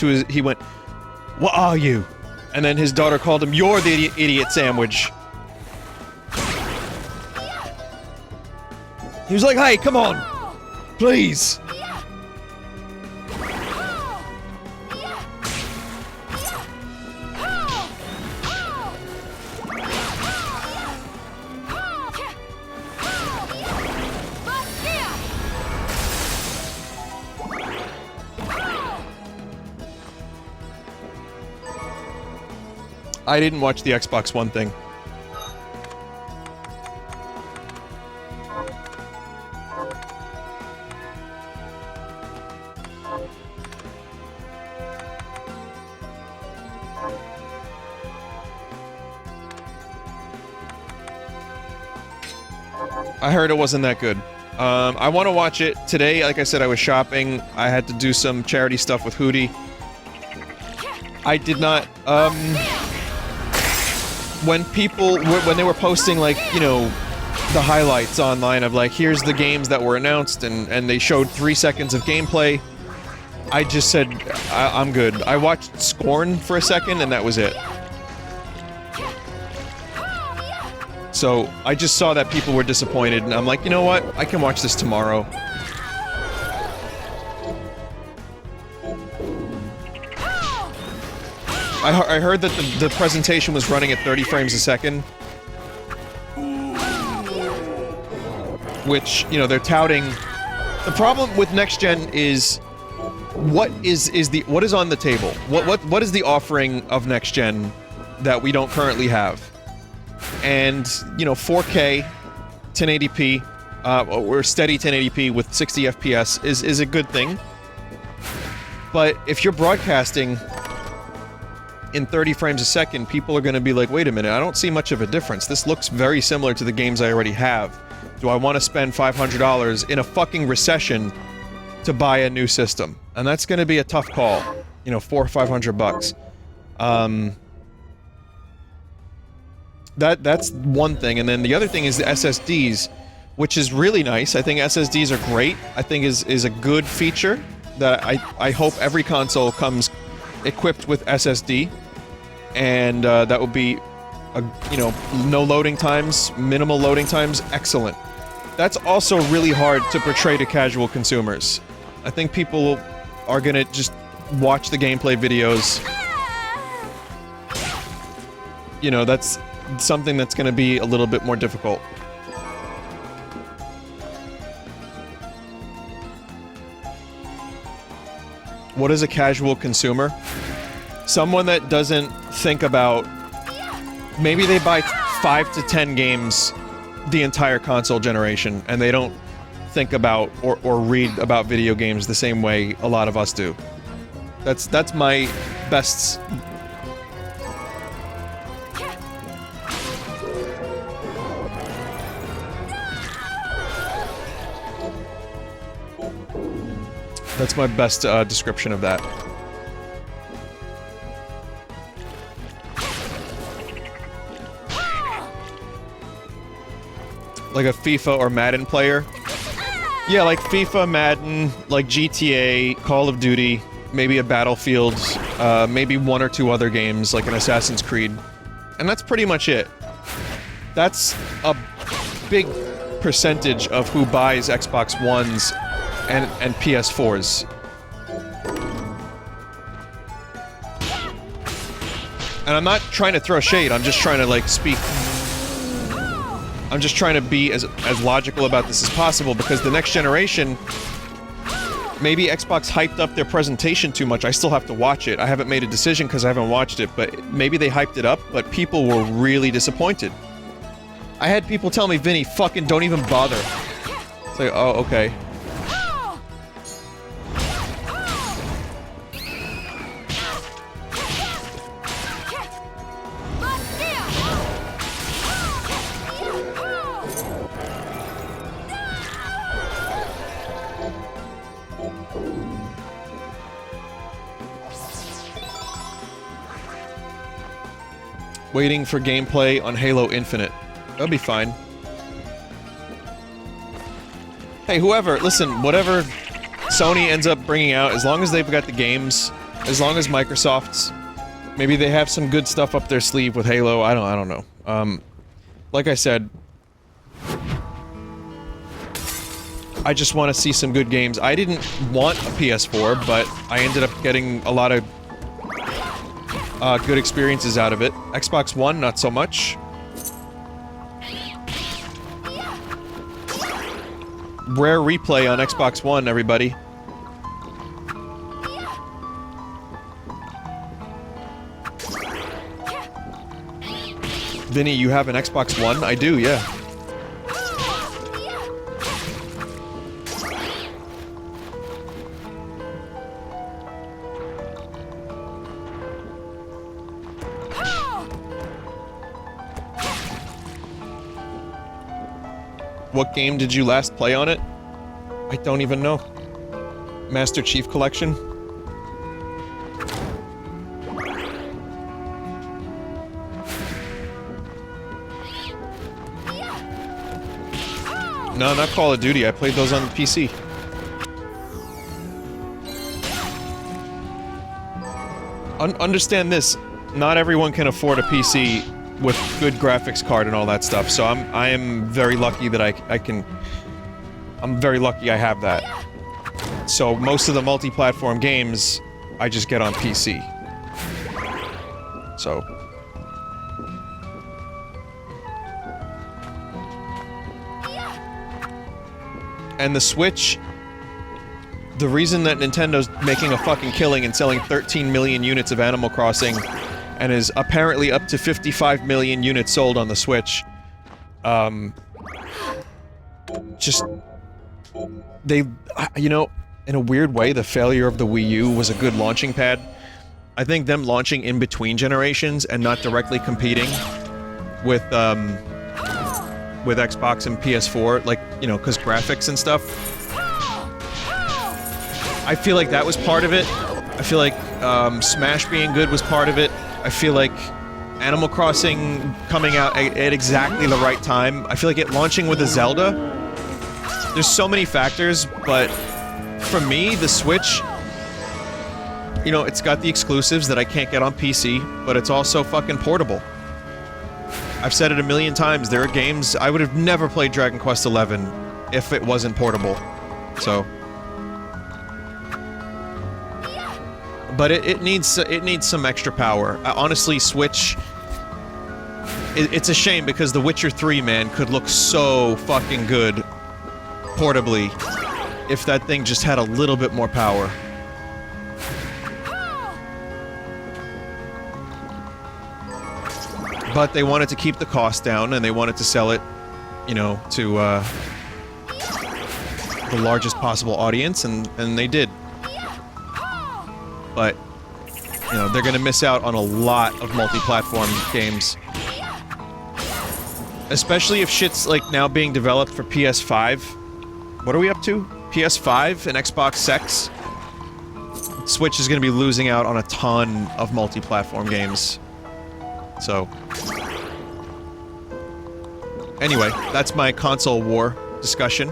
"What are you?" And then his daughter called him, "You're the idiot sandwich." He was like, "Hey, come on! Please!" I didn't watch the Xbox One thing. I heard it wasn't that good. I want to watch it today. Like I said, I was shopping. I had to do some charity stuff with Hootie. I did not, when they were posting, like, you know, the highlights online of, like, here's the games that were announced, and they showed 3 seconds of gameplay, I just said, I'm good. I watched Scorn for a second, and that was it. So, I just saw that people were disappointed, and I'm like, you know what? I can watch this tomorrow. I heard that the presentation was running at 30 frames a second. Which, you know, they're touting... The problem with next gen is... What is on the table? What is the offering of next gen that we don't currently have? And, you know, 4K, 1080p, or steady 1080p with 60 FPS is a good thing. But if you're broadcasting in 30 frames a second, people are going to be like, wait a minute, I don't see much of a difference. This looks very similar to the games I already have. Do I want to spend $500 in a fucking recession to buy a new system? And that's going to be a tough call. You know, $400 or $500. That's one thing, and then the other thing is the SSDs, which is really nice. I think SSDs are great. I think is a good feature that I hope every console comes equipped with SSD, and that would be, you know, no loading times, minimal loading times, excellent. That's also really hard to portray to casual consumers. I think people are gonna just watch the gameplay videos. You know, that's something that's gonna be a little bit more difficult. What is a casual consumer? Someone that doesn't think about... Maybe they buy 5 to 10 games the entire console generation, and they don't think about or read about video games the same way a lot of us do. That's my best... That's my best description of that. Like a FIFA or Madden player? Yeah, like FIFA, Madden, like GTA, Call of Duty, maybe a Battlefield, maybe 1 or 2 other games, like an Assassin's Creed. And that's pretty much it. That's a big percentage of who buys Xbox Ones and PS4s. And I'm not trying to throw shade, I'm just trying to, like, speak... I'm just trying to be as logical about this as possible, because the next generation... Maybe Xbox hyped up their presentation too much. I still have to watch it. I haven't made a decision because I haven't watched it, but maybe they hyped it up, but people were really disappointed. I had people tell me, Vinny, fucking don't even bother. It's like, oh, okay. Waiting for gameplay on Halo Infinite. That'll be fine. Hey, whoever, listen, whatever Sony ends up bringing out, as long as they've got the games, as long as Microsoft's, maybe they have some good stuff up their sleeve with Halo, I don't know. Like I said, I just want to see some good games. I didn't want a PS4, but I ended up getting a lot of good experiences out of it. Xbox One, not so much. Rare replay on Xbox One, everybody. Vinny, you have an Xbox One? I do, yeah. What game did you last play on it? I don't even know. Master Chief Collection? No, not Call of Duty. I played those on the PC. Understand this. Not everyone can afford a PC with good graphics card and all that stuff, so I am very lucky that I can... I'm very lucky I have that. So most of the multi-platform games, I just get on PC. So... And the Switch... The reason that Nintendo's making a fucking killing and selling 13 million units of Animal Crossing and is apparently up to 55 million units sold on the Switch, just... They... You know, in a weird way, the failure of the Wii U was a good launching pad. I think them launching in between generations and not directly competing with Xbox and PS4, like, you know, because graphics and stuff. I feel like that was part of it. I feel like Smash being good was part of it. I feel like Animal Crossing coming out at exactly the right time. I feel like it launching with a Zelda. There's so many factors, but for me, the Switch, you know, it's got the exclusives that I can't get on PC, but it's also fucking portable. I've said it a million times, there are games I would have never played Dragon Quest XI if it wasn't portable. So... But it needs some extra power. Honestly, Switch... It's a shame because The Witcher 3, man, could look so fucking good portably if that thing just had a little bit more power. But they wanted to keep the cost down and they wanted to sell it, you know, to the largest possible audience, and they did. But, you know, they're gonna miss out on a lot of multi-platform games. Especially if shit's, like, now being developed for PS5. What are we up to? PS5 and Xbox X? Switch is gonna be losing out on a ton of multi-platform games. So... Anyway, that's my console war discussion.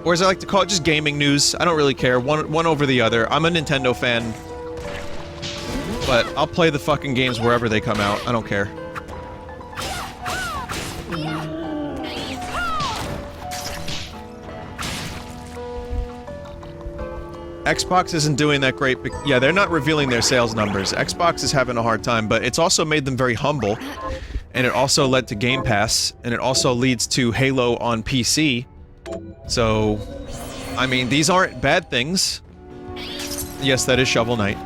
Or as I like to call it, just gaming news. I don't really care, one over the other. I'm a Nintendo fan. But I'll play the fucking games wherever they come out. I don't care. Xbox isn't doing that great. Yeah, they're not revealing their sales numbers. Xbox is having a hard time, but it's also made them very humble. And it also led to Game Pass. And it also leads to Halo on PC. So, I mean, these aren't bad things. Yes, that is Shovel Knight.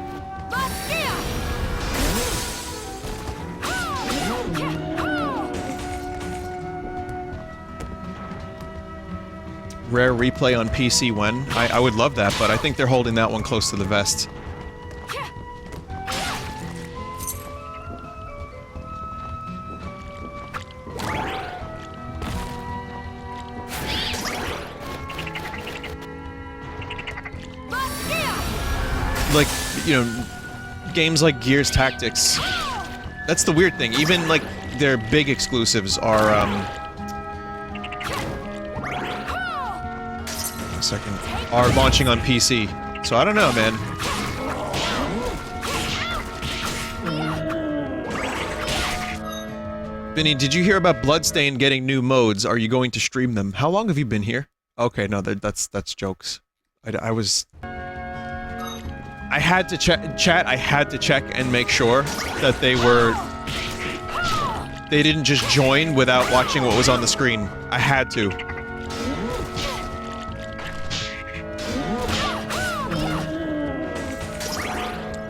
Rare replay on PC when? I would love that, but I think they're holding that one close to the vest. Like, you know, games like Gears Tactics. That's the weird thing. Even, like, their big exclusives are, are launching on PC. So I don't know, man. Vinny, did you hear about Bloodstained getting new modes? Are you going to stream them? How long have you been here? Okay, no, that's jokes. I had to chat, I had to check and make sure that they didn't just join without watching what was on the screen. I had to.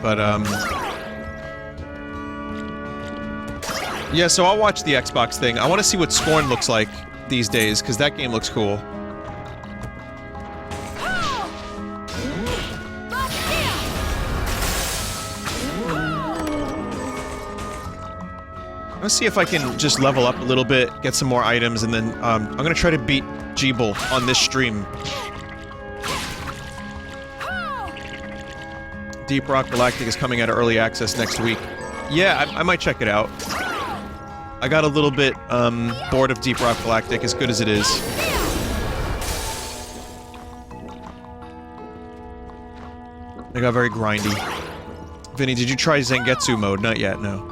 But, yeah, so I'll watch the Xbox thing. I want to see what Scorn looks like these days, because that game looks cool. Let's see if I can just level up a little bit, get some more items, and then I'm gonna try to beat Jeeble on this stream. Deep Rock Galactic is coming out of early access next week. Yeah, I might check it out. I got a little bit bored of Deep Rock Galactic, as good as it is. It got very grindy. Vinny, did you try Zangetsu mode? Not yet, no.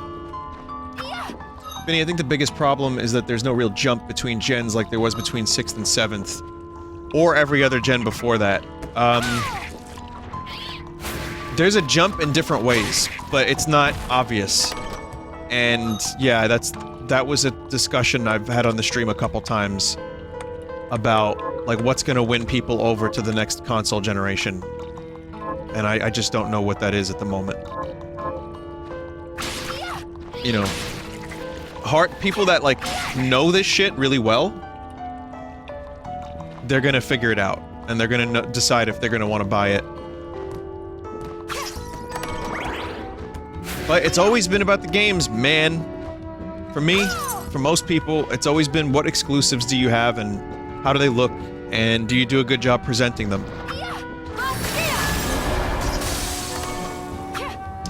Vinny, I think the biggest problem is that there's no real jump between gens like there was between 6th and 7th. Or every other gen before that. There's a jump in different ways, but it's not obvious. And yeah, that was a discussion I've had on the stream a couple times about, like, what's gonna win people over to the next console generation. And I just don't know what that is at the moment. You know, people that, like, know this shit really well, they're gonna figure it out, and they're gonna decide if they're gonna want to buy it. But it's always been about the games, man. For me, for most people, it's always been what exclusives do you have, and how do they look, and do you do a good job presenting them.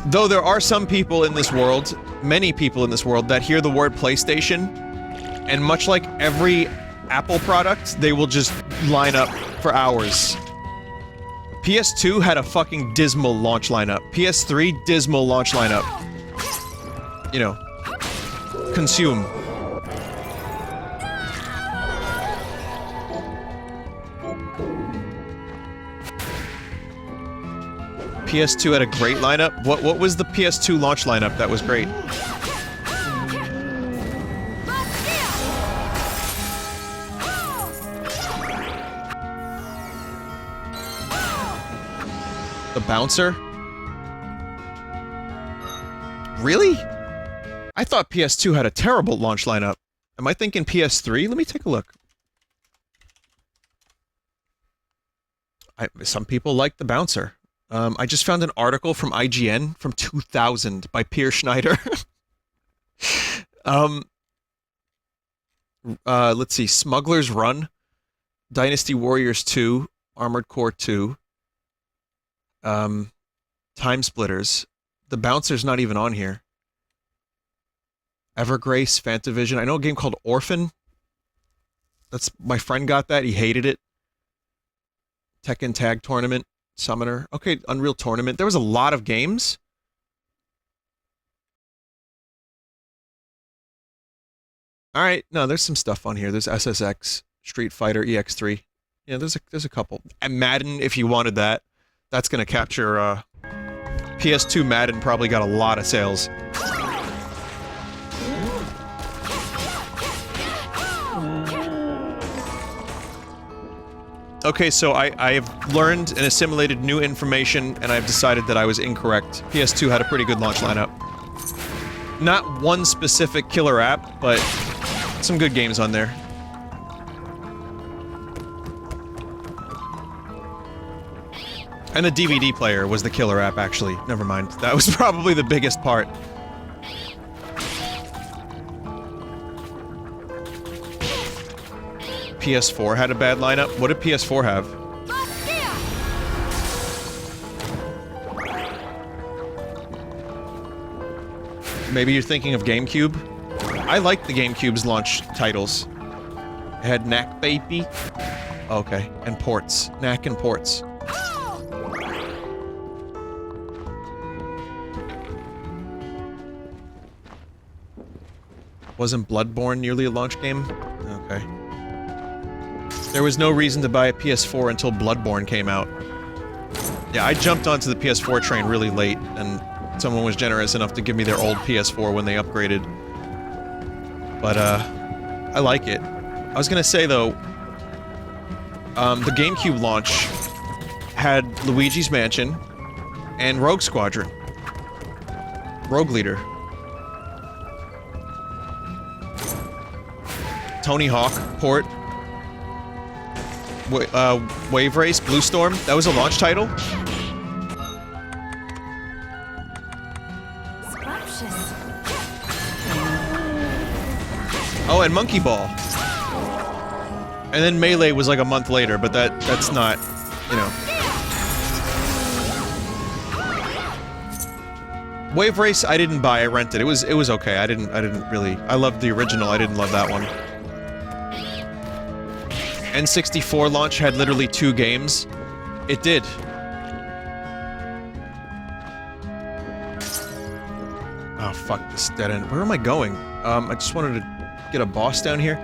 Though there are some people in this world, many people in this world, that hear the word PlayStation, and much like every Apple product, they will just line up for hours. PS2 had a fucking dismal launch lineup. PS3, dismal launch lineup. You know. Consume. PS2 had a great lineup? What was the PS2 launch lineup that was great? The Bouncer? Really? I thought PS2 had a terrible launch lineup. Am I thinking PS3? Let me take a look. Some people like The Bouncer. I just found an article from IGN from 2000 by Pierre Schneider. Let's see. Smuggler's Run. Dynasty Warriors 2. Armored Core 2. Time Splitters. The Bouncer's not even on here. Evergrace, Fantavision. I know a game called Orphan. My friend got that. He hated it. Tekken Tag Tournament. Summoner. Okay, Unreal Tournament. There was a lot of games. Alright, no, there's some stuff on here. There's SSX, Street Fighter, EX3. Yeah, there's a couple. And Madden, if you wanted that. That's gonna capture, PS2 Madden probably got a lot of sales. Okay, so I've learned and assimilated new information, and I've decided that I was incorrect. PS2 had a pretty good launch lineup. Not one specific killer app, but some good games on there. And the DVD player was the killer app, actually. Never mind. That was probably the biggest part. PS4 had a bad lineup? What did PS4 have? Maybe you're thinking of GameCube? I liked the GameCube's launch titles. It had Knack Baby. Okay, and ports. Knack and ports. Wasn't Bloodborne nearly a launch game? Okay. There was no reason to buy a PS4 until Bloodborne came out. Yeah, I jumped onto the PS4 train really late, and someone was generous enough to give me their old PS4 when they upgraded. But, I like it. I was gonna say, though, the GameCube launch had Luigi's Mansion and Rogue Squadron. Rogue Leader. Tony Hawk port. Wave Race, Blue Storm. That was a launch title? Oh, and Monkey Ball. And then Melee was like a month later, but that's not, you know. Wave Race I didn't buy, I rented. It was okay. I didn't really. I loved the original. I didn't love that one. N64 launch had literally 2 games. It did. Oh fuck this dead end. Where am I going? I just wanted to get a boss down here.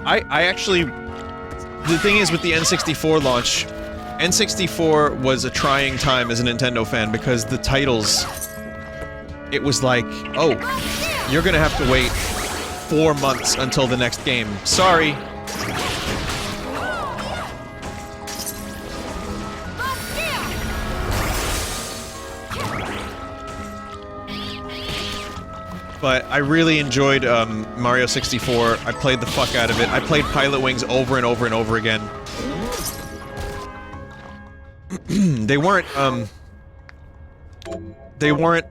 I actually... The thing is with the N64 launch, N64 was a trying time as a Nintendo fan because the titles... It was like, oh, you're gonna have to wait 4 months until the next game. Sorry. But I really enjoyed Mario 64. I played the fuck out of it. I played Pilot Wings over and over and over again. They weren't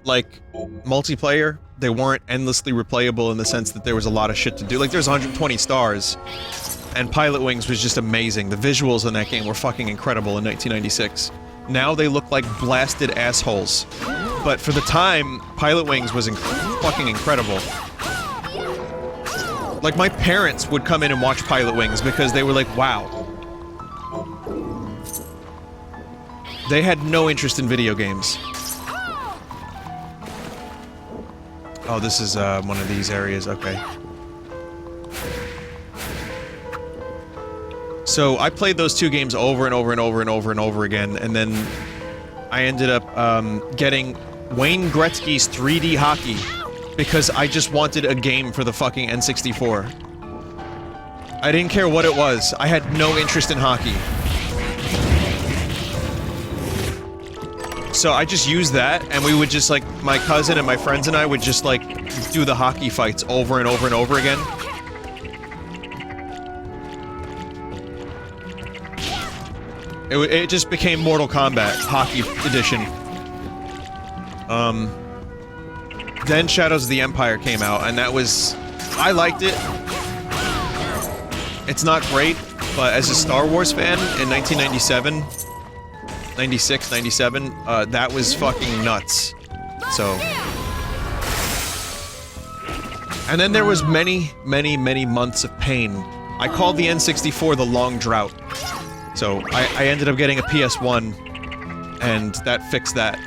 like multiplayer. They weren't endlessly replayable in the sense that there was a lot of shit to do. Like there's 120 stars, and Pilot Wings was just amazing. The visuals in that game were fucking incredible in 1996. Now they look like blasted assholes. But for the time, Pilot Wings was fucking incredible. Like, my parents would come in and watch Pilot Wings because they were like, wow. They had no interest in video games. Oh, this is, one of these areas, okay. So, I played those 2 games over and over and over and over and over again, and then I ended up, getting Wayne Gretzky's 3D Hockey because I just wanted a game for the fucking N64. I didn't care what it was. I had no interest in hockey. So I just used that, and we would just, like, my cousin and my friends and I would just, like, do the hockey fights over and over and over again. It just became Mortal Kombat Hockey Edition. Then Shadows of the Empire came out, and that was... I liked it. It's not great, but as a Star Wars fan in 1997... 96, 97, that was fucking nuts. So... And then there was many, many, many months of pain. I called the N64 the long drought. So, I ended up getting a PS1, and that fixed that.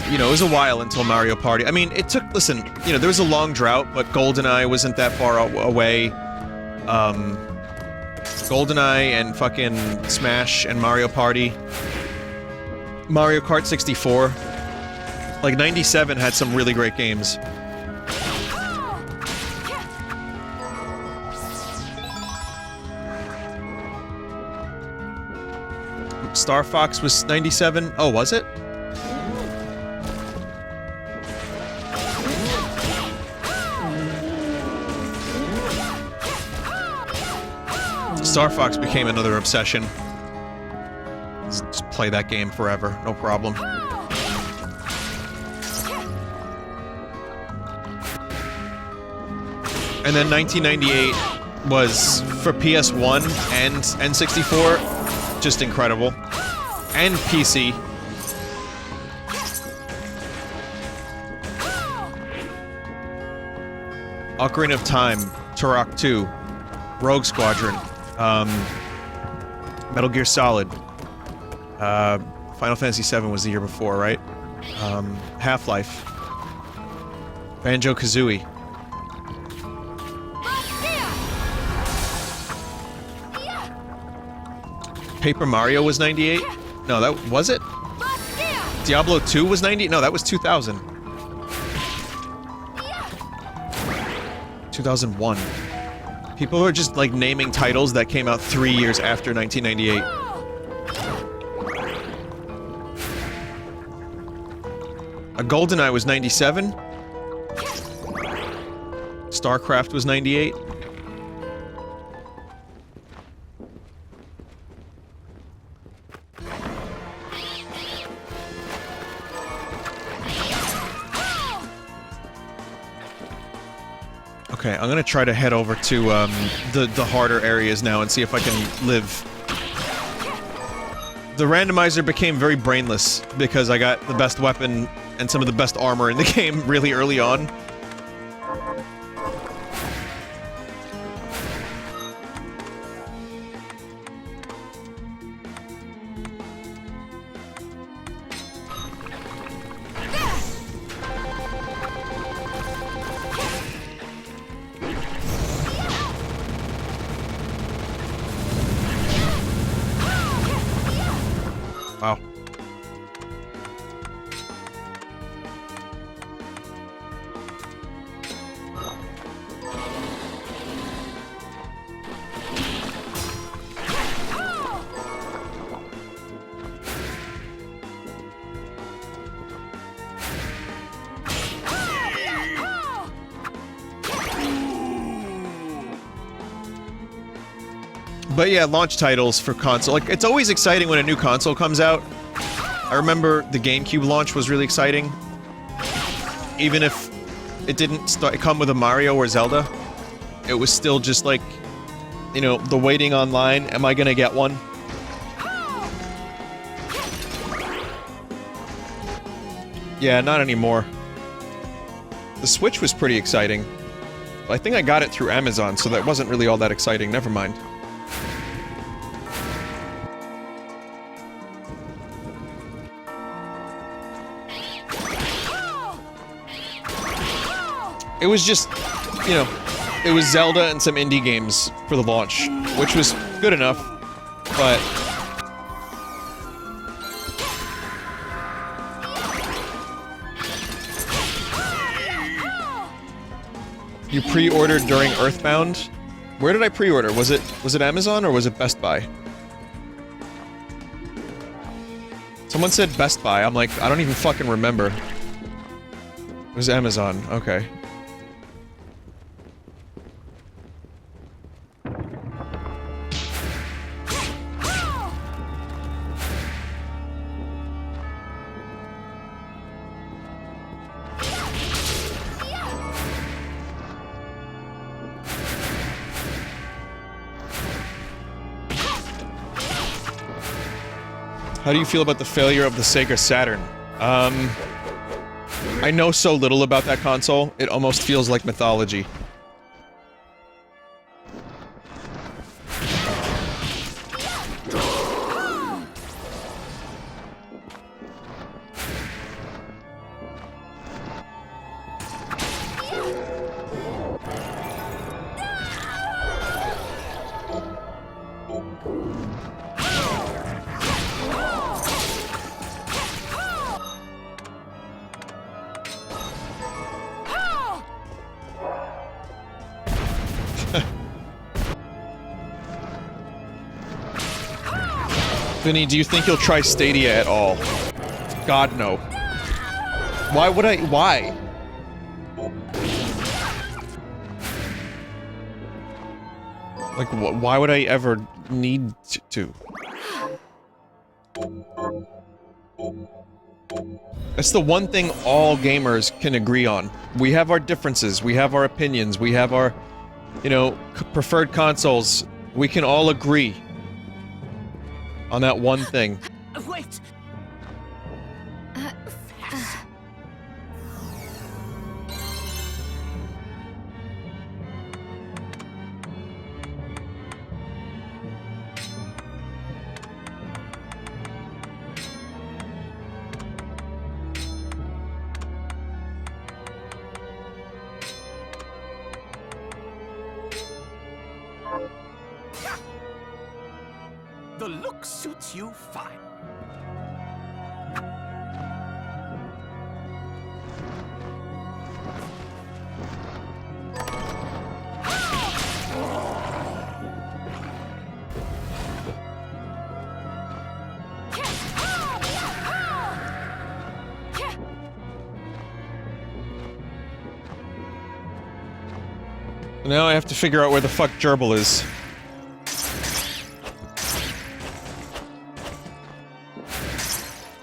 You know, it was a while until Mario Party. I mean, it took... Listen, you know, there was a long drought, but GoldenEye wasn't that far away. GoldenEye and fucking Smash and Mario Party. Mario Kart 64. Like, 97 had some really great games. Star Fox was 97? Oh, was it? Star Fox became another obsession. Just play that game forever, no problem. And then 1998 was, for PS1 and N64, just incredible. And PC. Ocarina of Time, Turok 2, Rogue Squadron, Metal Gear Solid, Final Fantasy VII was the year before, right? Half-Life, Banjo-Kazooie. Paper Mario was 98? No, that was it? Diablo 2 was 90? No, that was 2000. 2001. People are just, like, naming titles that came out 3 years after 1998. A GoldenEye was 97. StarCraft was 98. Okay, I'm gonna try to head over to, the harder areas now and see if I can live. The randomizer became very brainless because I got the best weapon and some of the best armor in the game really early on. Wow. But yeah, launch titles for console. Like, it's always exciting when a new console comes out. I remember the GameCube launch was really exciting. Even if it didn't come with a Mario or Zelda, it was still just like, you know, the waiting online, am I gonna get one? Yeah, not anymore. The Switch was pretty exciting. I think I got it through Amazon, so that wasn't really all that exciting, never mind. It was just, you know, it was Zelda and some indie games for the launch, which was good enough, but... You pre-ordered during Earthbound? Where did I pre-order? Was it Amazon or was it Best Buy? Someone said Best Buy. I'm like, I don't even fucking remember. It was Amazon. Okay. How do you feel about the failure of the Sega Saturn? I know so little about that console, it almost feels like mythology. Vinny, do you think you'll try Stadia at all? God, no. Why would I? Why? Like, why would I ever need to? That's the one thing all gamers can agree on. We have our differences, we have our opinions, we have our, you know, preferred consoles. We can all agree on that one thing.
Wait!
The look suits you fine.
Now I have to figure out where the fuck Gerbil is.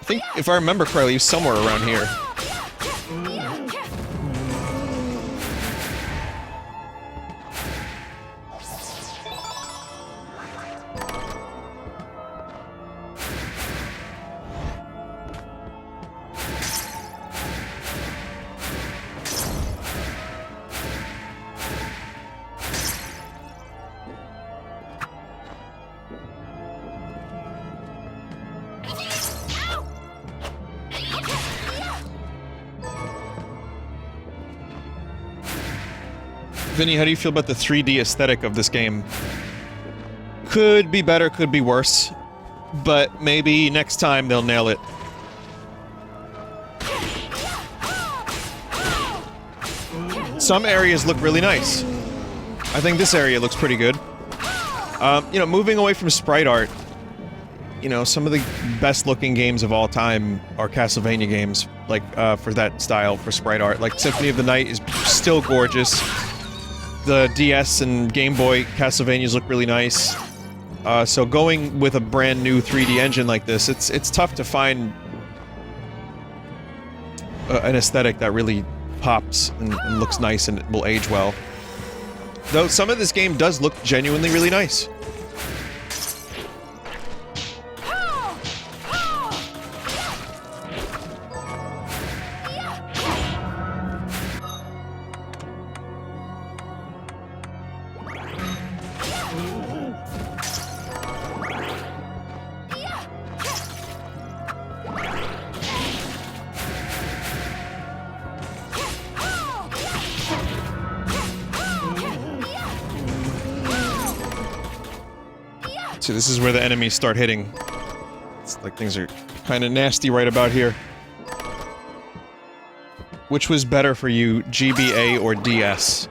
I think, if I remember correctly, he's somewhere around here. Vinny, how do you feel about the 3D aesthetic of this game? Could be better, could be worse. But maybe next time they'll nail it. Some areas look really nice. I think this area looks pretty good. You know, moving away from sprite art, you know, some of the best-looking games of all time are Castlevania games, like, for that style, for sprite art. Like, Symphony of the Night is still gorgeous. The DS and Game Boy Castlevanias look really nice. So going with a brand new 3D engine like this, it's tough to find an aesthetic that really pops and looks nice and will age well. Though some of this game does look genuinely really nice. So this is where the enemies start hitting. It's like things are kind of nasty right about here. Which was better for you, GBA or DS?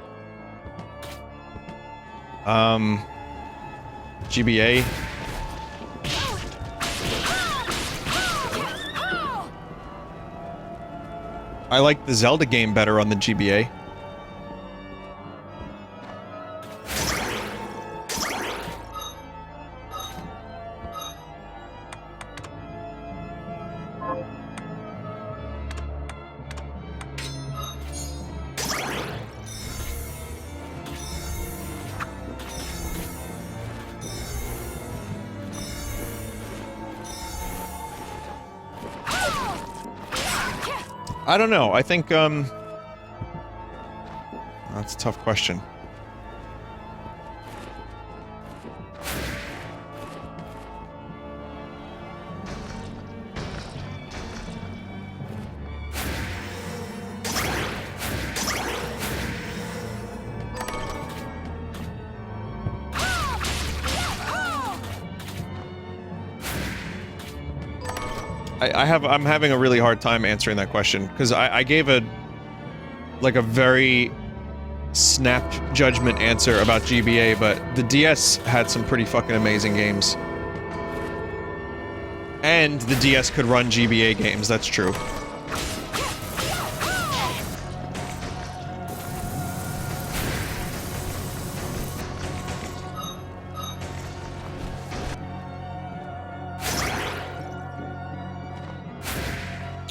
GBA. I like the Zelda game better on the GBA. I don't know, I think, that's a tough question. I'm having a really hard time answering that question, because I gave a very snap judgment answer about GBA, but the DS had some pretty fucking amazing games. And the DS could run GBA games, that's true.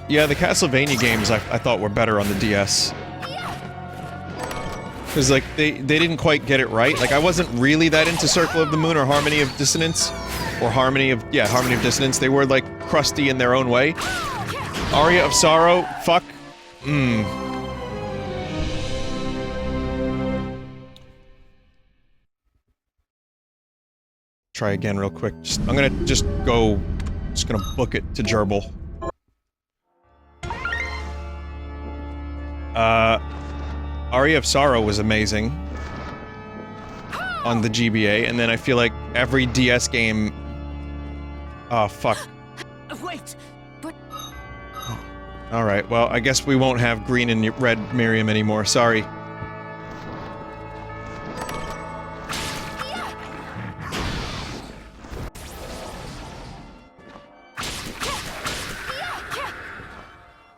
Yeah, the Castlevania games I thought were better on the DS. Because, like, they didn't quite get it right. Like, I wasn't really that into Circle of the Moon or Harmony of Dissonance. Or Harmony of Dissonance. They were, like, crusty in their own way. Aria of Sorrow, fuck. Try again real quick. I'm gonna just gonna book it to Gerbil. Aria of Sorrow was amazing on the GBA, and then I feel like every DS game... Oh, fuck.
Wait, but...
Oh. Alright, well, I guess we won't have green and red Miriam anymore, sorry.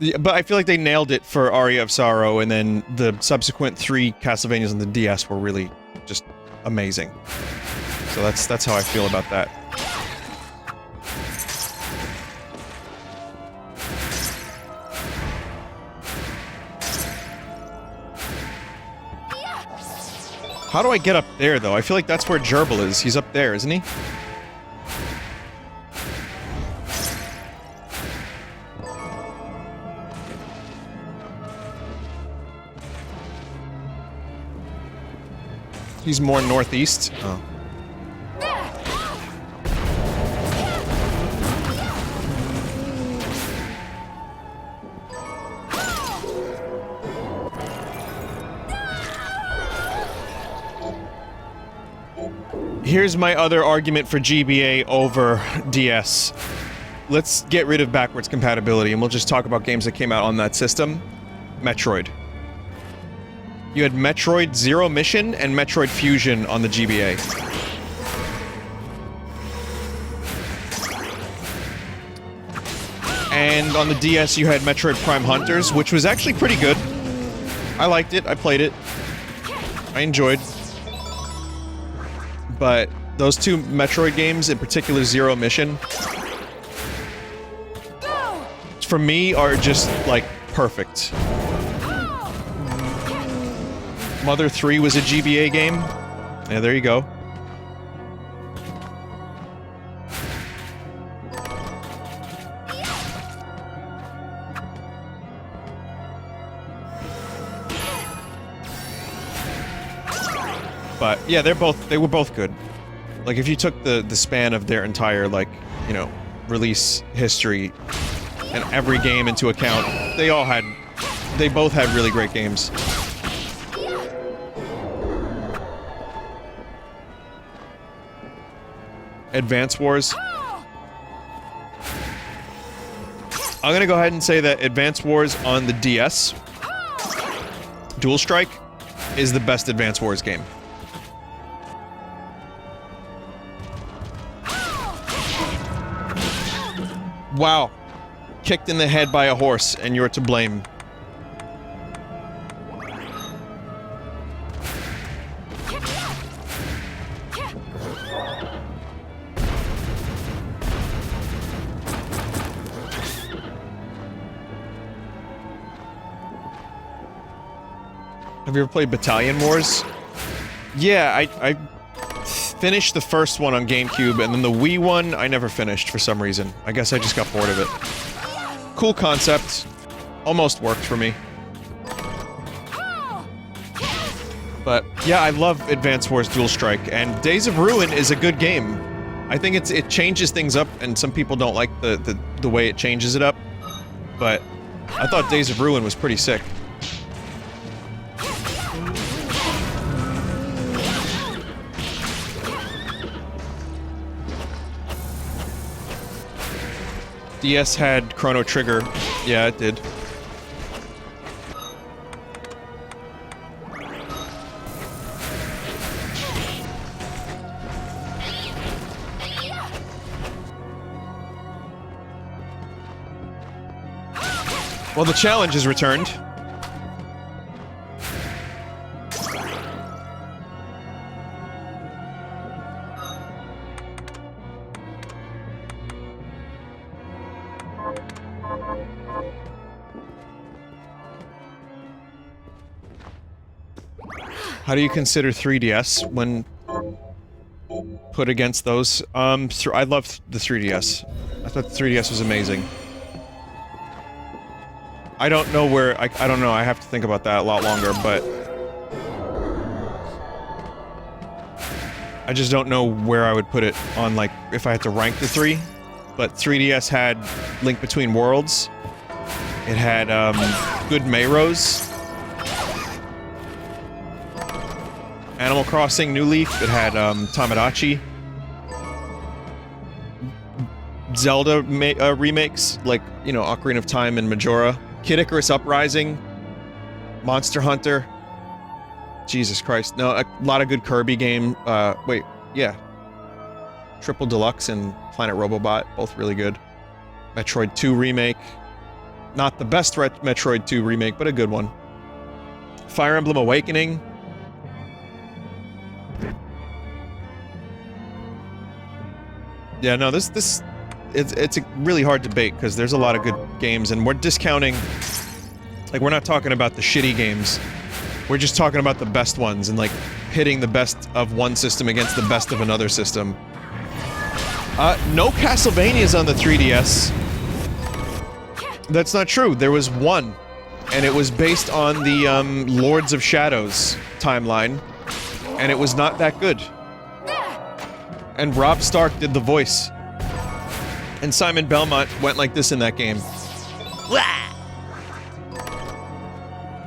Yeah, but I feel like they nailed it for Aria of Sorrow, and then the subsequent 3 Castlevanias on the DS were really just amazing. So that's how I feel about that. How do I get up there, though? I feel like that's where Gerbil is. He's up there, isn't he? He's more northeast. Oh. Here's my other argument for GBA over DS. Let's get rid of backwards compatibility, and we'll just talk about games that came out on that system. Metroid. You had Metroid Zero Mission and Metroid Fusion on the GBA. And on the DS you had Metroid Prime Hunters, which was actually pretty good. I liked it, I played it. I enjoyed. But those two Metroid games, in particular Zero Mission, for me are just, like, perfect. Mother 3 was a GBA game. Yeah, there you go. But yeah, they were both good. Like if you took the span of their entire, like, you know, release history and every game into account, they both had really great games. Advance Wars. I'm gonna go ahead and say that Advance Wars on the DS, Dual Strike, is the best Advance Wars game. Wow. Kicked in the head by a horse, and you're to blame. Have you ever played Battalion Wars? Yeah, I finished the first one on GameCube, and then the Wii one I never finished for some reason. I guess I just got bored of it. Cool concept. Almost worked for me. But yeah, I love Advance Wars Dual Strike, and Days of Ruin is a good game. I think it changes things up, and some people don't like the way it changes it up. But I thought Days of Ruin was pretty sick. DS had Chrono Trigger. Yeah, it did. Well, the challenge is returned. How do you consider 3DS when put against those? I loved the 3DS. I thought the 3DS was amazing. I don't know where, I don't know, I have to think about that a lot longer, but... I just don't know where I would put it on, like, if I had to rank the three. But 3DS had Link Between Worlds. It had, good Mayros. Animal Crossing New Leaf. It had, Tamagotchi. Zelda remakes, like, you know, Ocarina of Time and Majora. Kid Icarus Uprising. Monster Hunter. Jesus Christ. No, a lot of good Kirby game. Wait, yeah. Triple Deluxe and Planet Robobot, both really good. Metroid 2 remake. Not the best Metroid 2 remake, but a good one. Fire Emblem Awakening. Yeah, no, it's a really hard debate, because there's a lot of good games, and we're discounting... Like, we're not talking about the shitty games. We're just talking about the best ones, and, like, hitting the best of one system against the best of another system. No Castlevanias on the 3DS. That's not true. There was one, and it was based on the, Lords of Shadows timeline, and it was not that good. And Rob Stark did the voice. And Simon Belmont went like this in that game.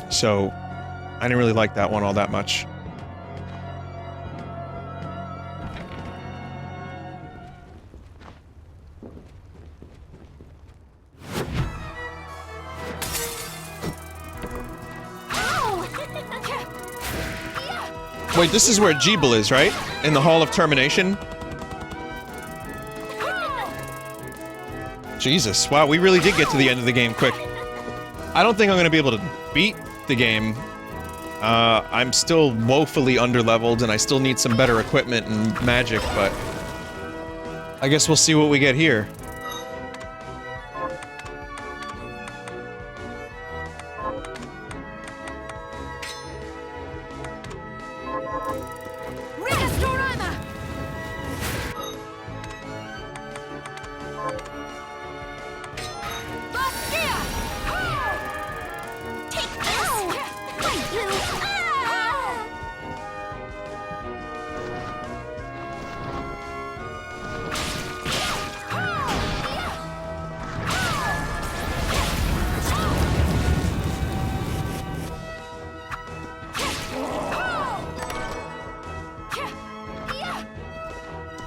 So, I didn't really like that one all that much. Wait, this is where Jeeble is, right? In the Hall of Termination? Jesus, wow, we really did get to the end of the game quick. I don't think I'm gonna be able to beat the game. I'm still woefully underleveled, and I still need some better equipment and magic, but... I guess we'll see what we get here.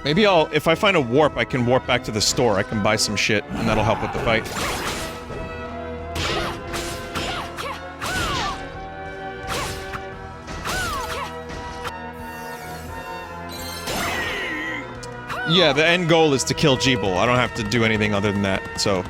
Maybe if I find a warp, I can warp back to the store. I can buy some shit, and that'll help with the fight. Yeah, the end goal is to kill Jeeble. I don't have to do anything other than that, so...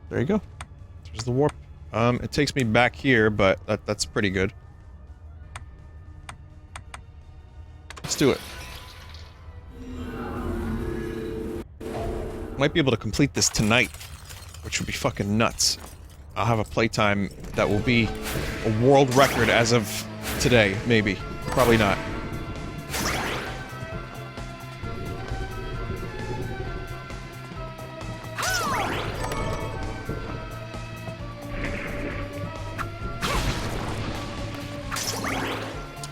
There you go. There's the warp. It takes me back here, but that's pretty good. Let's do it. Might be able to complete this tonight, which would be fucking nuts. I'll have a playtime that will be a world record as of today, maybe. Probably not.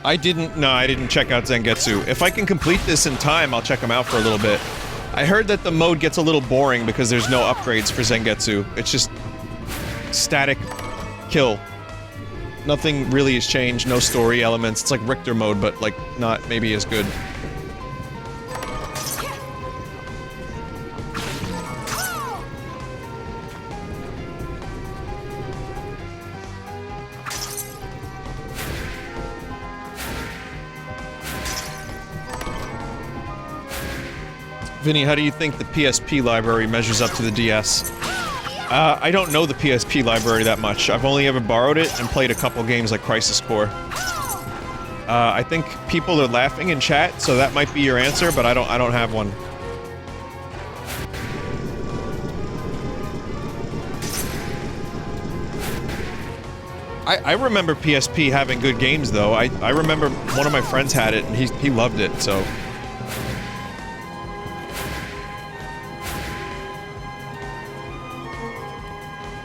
I didn't check out Zangetsu. If I can complete this in time, I'll check them out for a little bit. I heard that the mode gets a little boring because there's no upgrades for Zangetsu. It's just static kill. Nothing really has changed, no story elements. It's like Richter mode, but like not maybe as good. Vinny, how do you think the PSP library measures up to the DS? I don't know the PSP library that much. I've only ever borrowed it and played a couple games like Crisis Core. I think people are laughing in chat, so that might be your answer, but I don't have one. I remember PSP having good games, though. I remember one of my friends had it, and he loved it, so...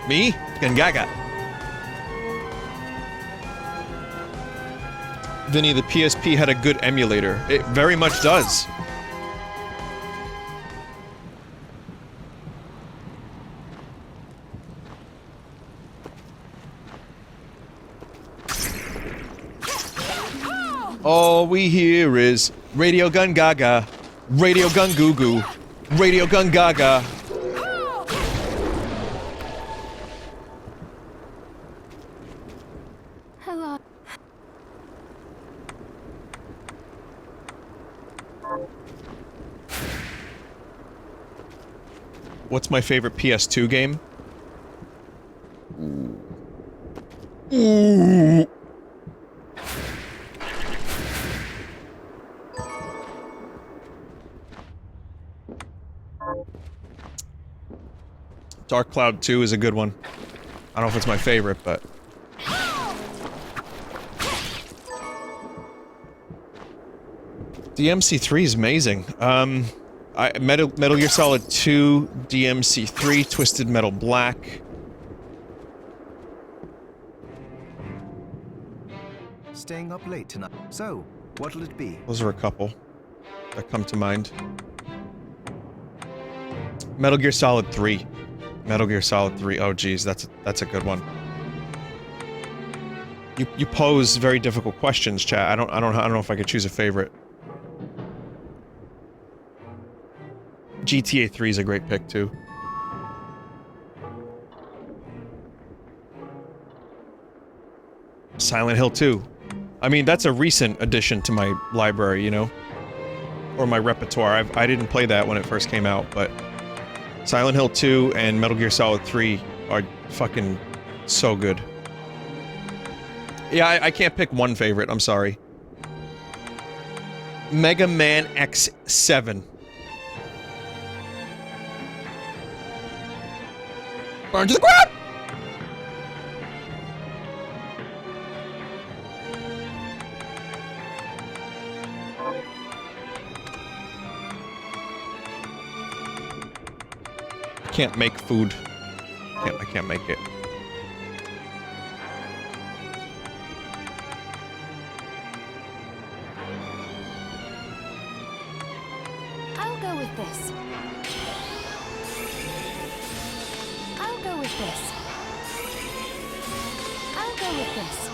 Me? Gangaga. Vinny, the PSP had a good emulator. It very much does. All we hear is Radio Gun Gaga, Radio Gun Goo Goo, Radio Gun Gaga. What's my favorite PS2 game? Ooh. Dark Cloud 2 is a good one. I don't know if it's my favorite, but... DMC3 is amazing. Metal Gear Solid 2, DMC3, Twisted Metal Black.
Staying up late tonight. So, what'll it be?
Those are a couple that come to mind. Metal Gear Solid 3. Metal Gear Solid 3. Oh geez, that's a good one. You pose very difficult questions, chat. I don't know if I could choose a favorite. GTA 3 is a great pick too. Silent Hill 2. I mean, that's a recent addition to my library, you know? Or my repertoire. I didn't play that when it first came out, but Silent Hill 2 and Metal Gear Solid 3 are fucking so good. Yeah, I can't pick one favorite, I'm sorry. Mega Man X7. Burn to the ground! I can't make food. I can't make it.
I'll go with this. I'll go with this. I'll go with this.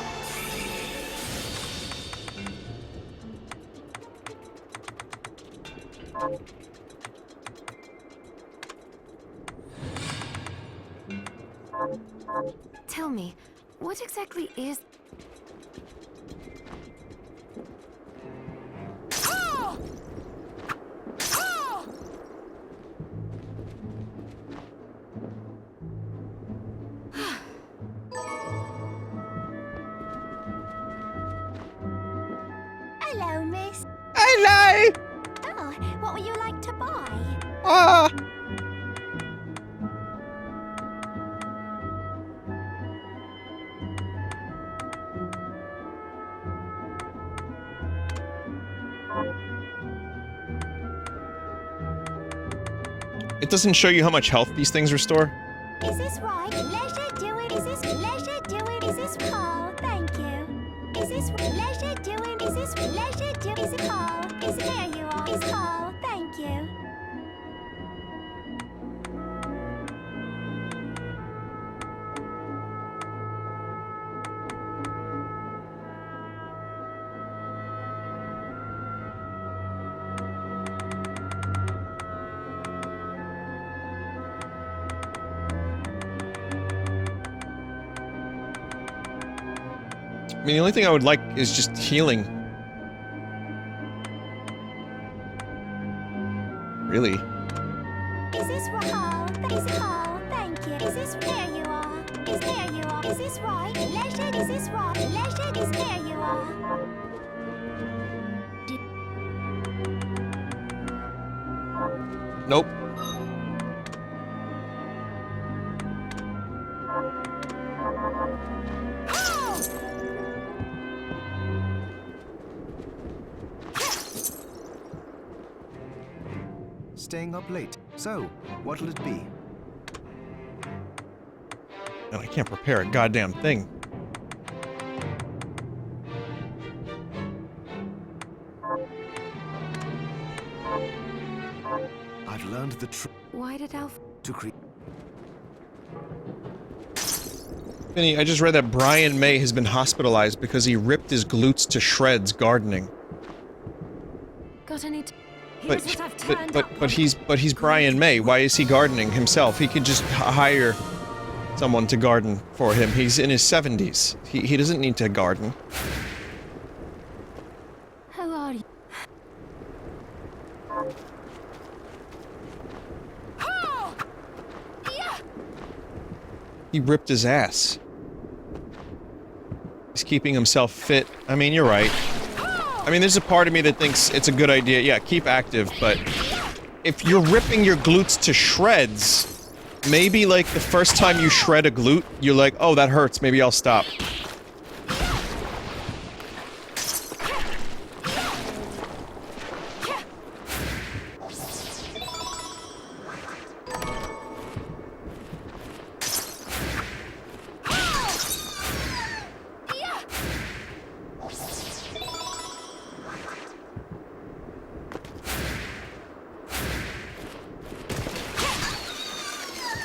Tell me, what exactly is... Oh! Oh! Hello, miss.
Hello!
Oh, what would you like to buy?
Ah! It doesn't show you how much health these things restore.
Is this right? Leisure doing? Is this leisure doing? Is this oh, thank you. Is this leisure doing? Is this leisure doing? Is it oh? Is it there you are? Is oh, thank you.
I mean, the only thing I would like is just healing. Really?
Is this right? Oh, is it oh, thank you. Is this there you are? Is there you are? Is this right? Leisure? Is this right? Leisure? Is there you are?
Nope.
Staying up late. So, what'll it be?
And I can't prepare a goddamn thing.
I've learned the truth
Why did Alf...
to create.
Vinny, I just read that Brian May has been hospitalized because he ripped his glutes to shreds gardening.
Got any...
But he's Brian May. Why is he gardening himself? He could just hire someone to garden for him. He's in his 70s. He doesn't need to garden.
How are you?
He ripped his ass. He's keeping himself fit. I mean, you're right. I mean, there's a part of me that thinks it's a good idea. Yeah, keep active, but if you're ripping your glutes to shreds, maybe, like, the first time you shred a glute, you're like, oh, that hurts, maybe I'll stop.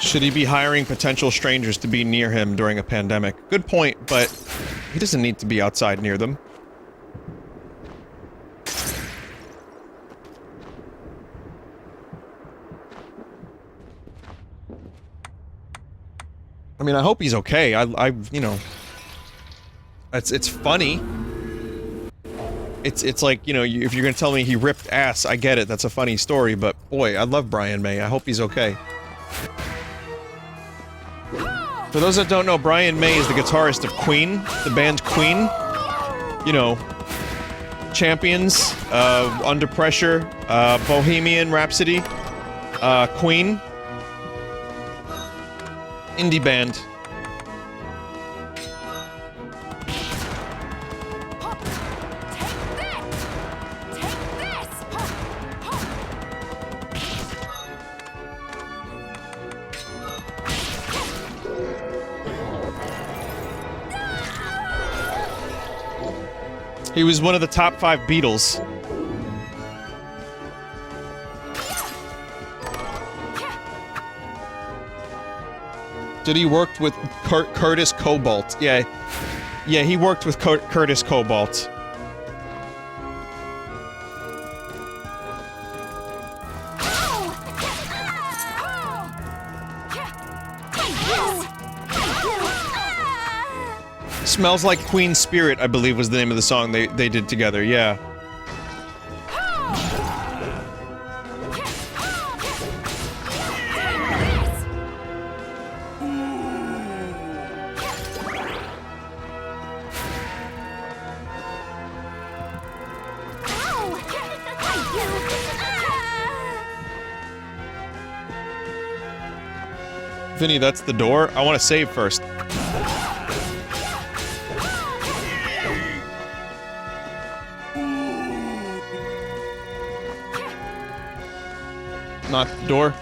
Should he be hiring potential strangers to be near him during a pandemic? Good point, but he doesn't need to be outside near them. I mean, I hope he's okay. You know, it's funny. It's like, you know, if you're gonna tell me he ripped ass, I get it. That's a funny story, but boy, I love Brian May. I hope he's okay. For those that don't know, Brian May is the guitarist of Queen, the band Queen. You know, Champions, Under Pressure, Bohemian Rhapsody, Queen. Indie band. He was one of the top 5 Beatles. Did he work with Curtis Cobalt? Yeah. Yeah, he worked with Curtis Cobalt. Smells Like Queen Spirit, I believe was the name of the song they did together, yeah. Vinny, that's the door? I want to save first. Not the door.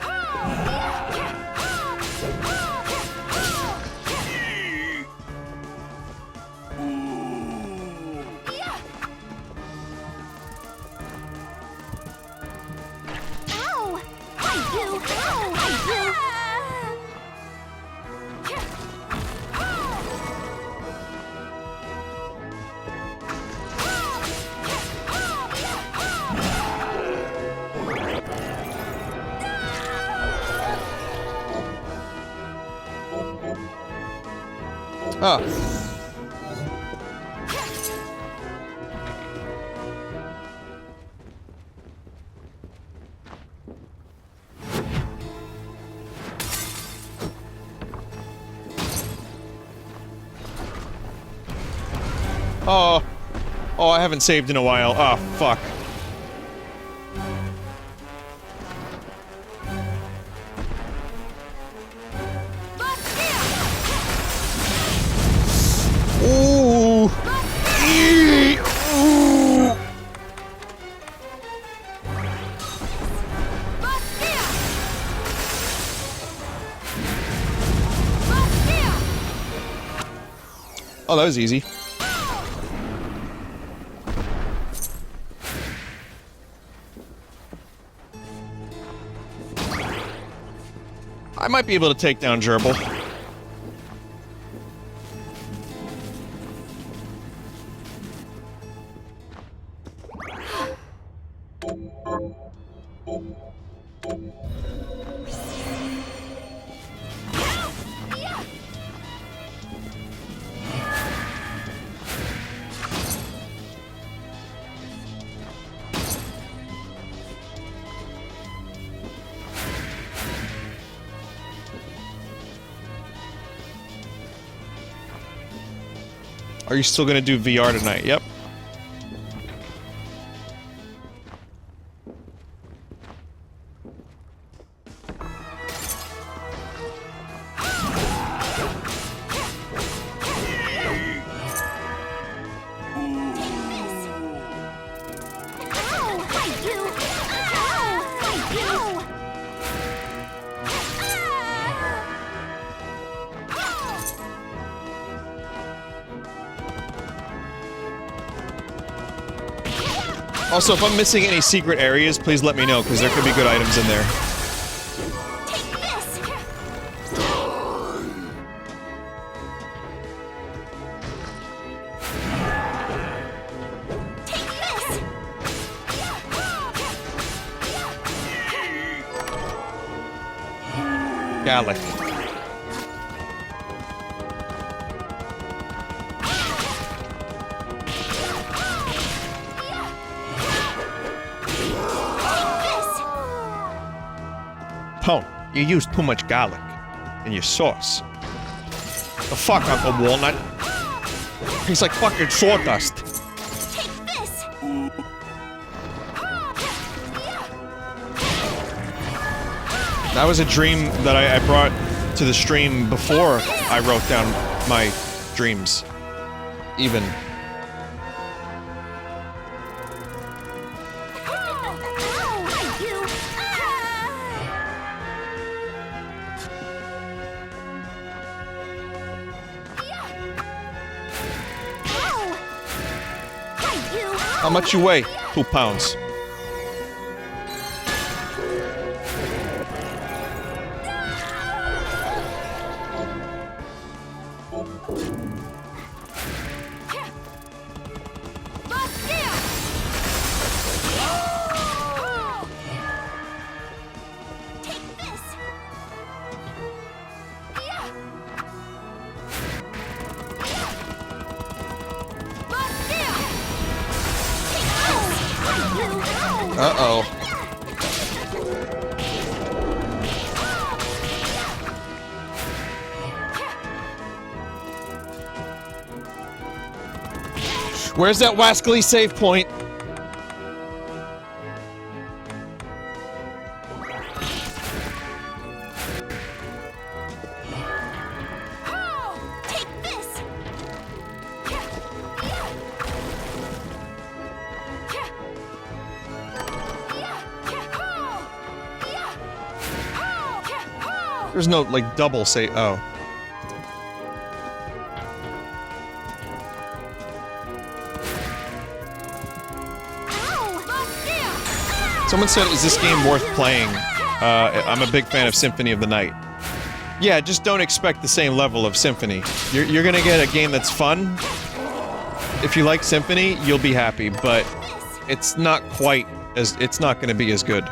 Ah. Oh. Oh, I haven't saved in a while. Oh, fuck. Ooh. Eee. Ooh. Oh, that was easy. I might be able to take down Gerbil. Are you still gonna do VR tonight? Yep. Also, if I'm missing any secret areas, please let me know, because there could be good items in there. Garlic. Oh, you used too much garlic in your sauce. The fuck, Uncle Walnut? He's like fucking sawdust.
Take this.
That was a dream that I brought to the stream before I wrote down my dreams. Even. How much you weigh? 2 pounds. Uh-oh. Where's that wascally save point? There's no, like, double say- oh. Someone said, is this game worth playing? I'm a big fan of Symphony of the Night. Yeah, just don't expect the same level of Symphony. You're gonna get a game that's fun. If you like Symphony, you'll be happy, but it's not quite as- it's not gonna be as good.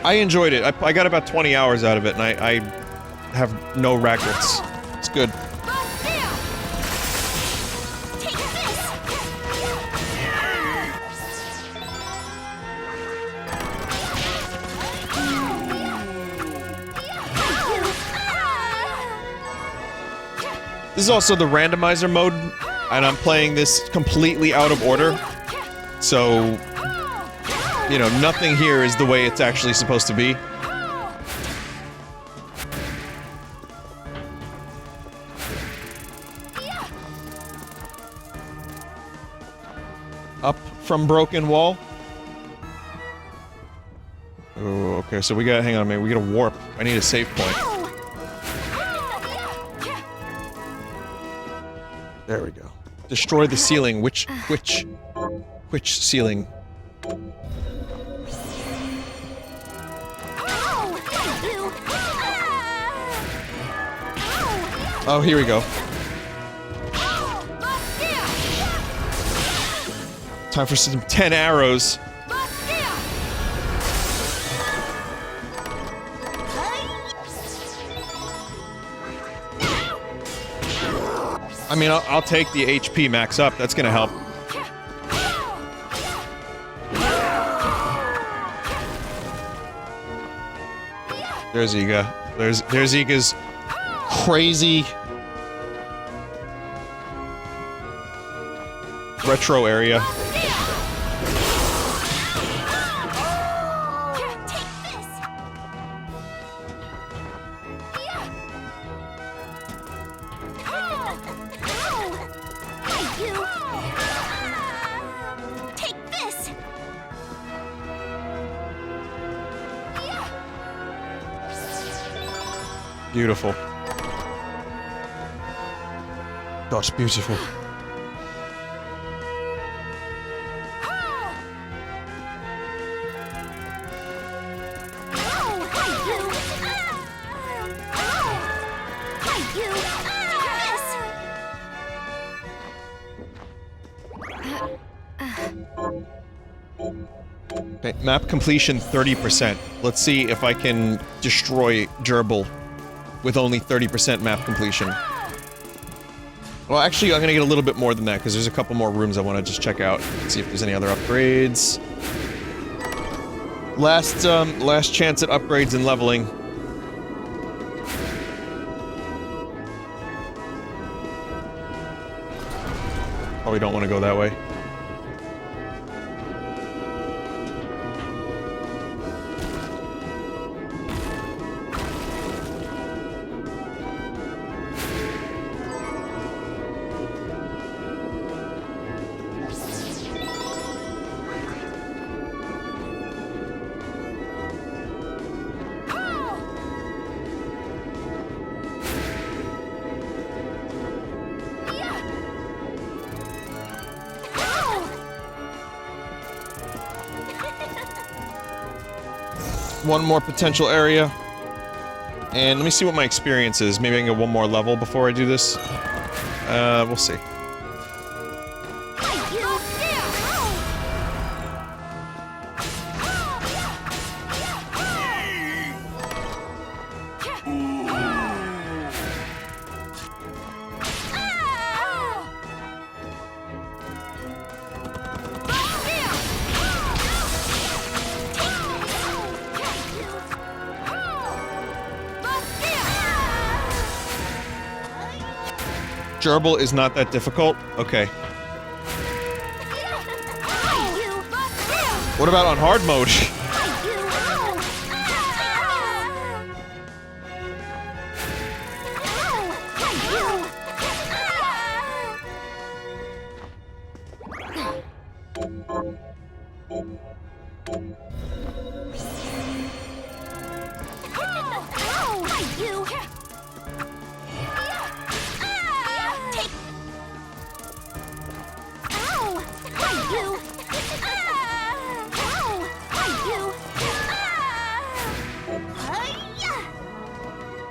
I enjoyed it. I got about 20 hours out of it, and I have no regrets. It's good. This is also the randomizer mode, and I'm playing this completely out of order. So, you know, nothing here is the way it's actually supposed to be. Up from broken wall. Oh, okay, so we gotta, hang on a minute, we gotta warp. I need a save point. There we go. Destroy the ceiling. Which ceiling? Oh, here we go. Time for some 10 arrows. I mean, I'll take the HP max up. That's gonna help. There's Iga. There's Iga's crazy retro area. Beautiful. That's beautiful. Map completion 30%. Let's see if I can destroy Gerbil with only 30% map completion. Well, actually, I'm gonna get a little bit more than that, because there's a couple more rooms I want to just check out. See if there's any other upgrades. Last chance at upgrades and leveling. Probably don't want to go that way. One more potential area. And let me see what my experience is. Maybe I can get one more level before I do this. We'll see. Gerbil is not that difficult? Okay. What about on hard mode?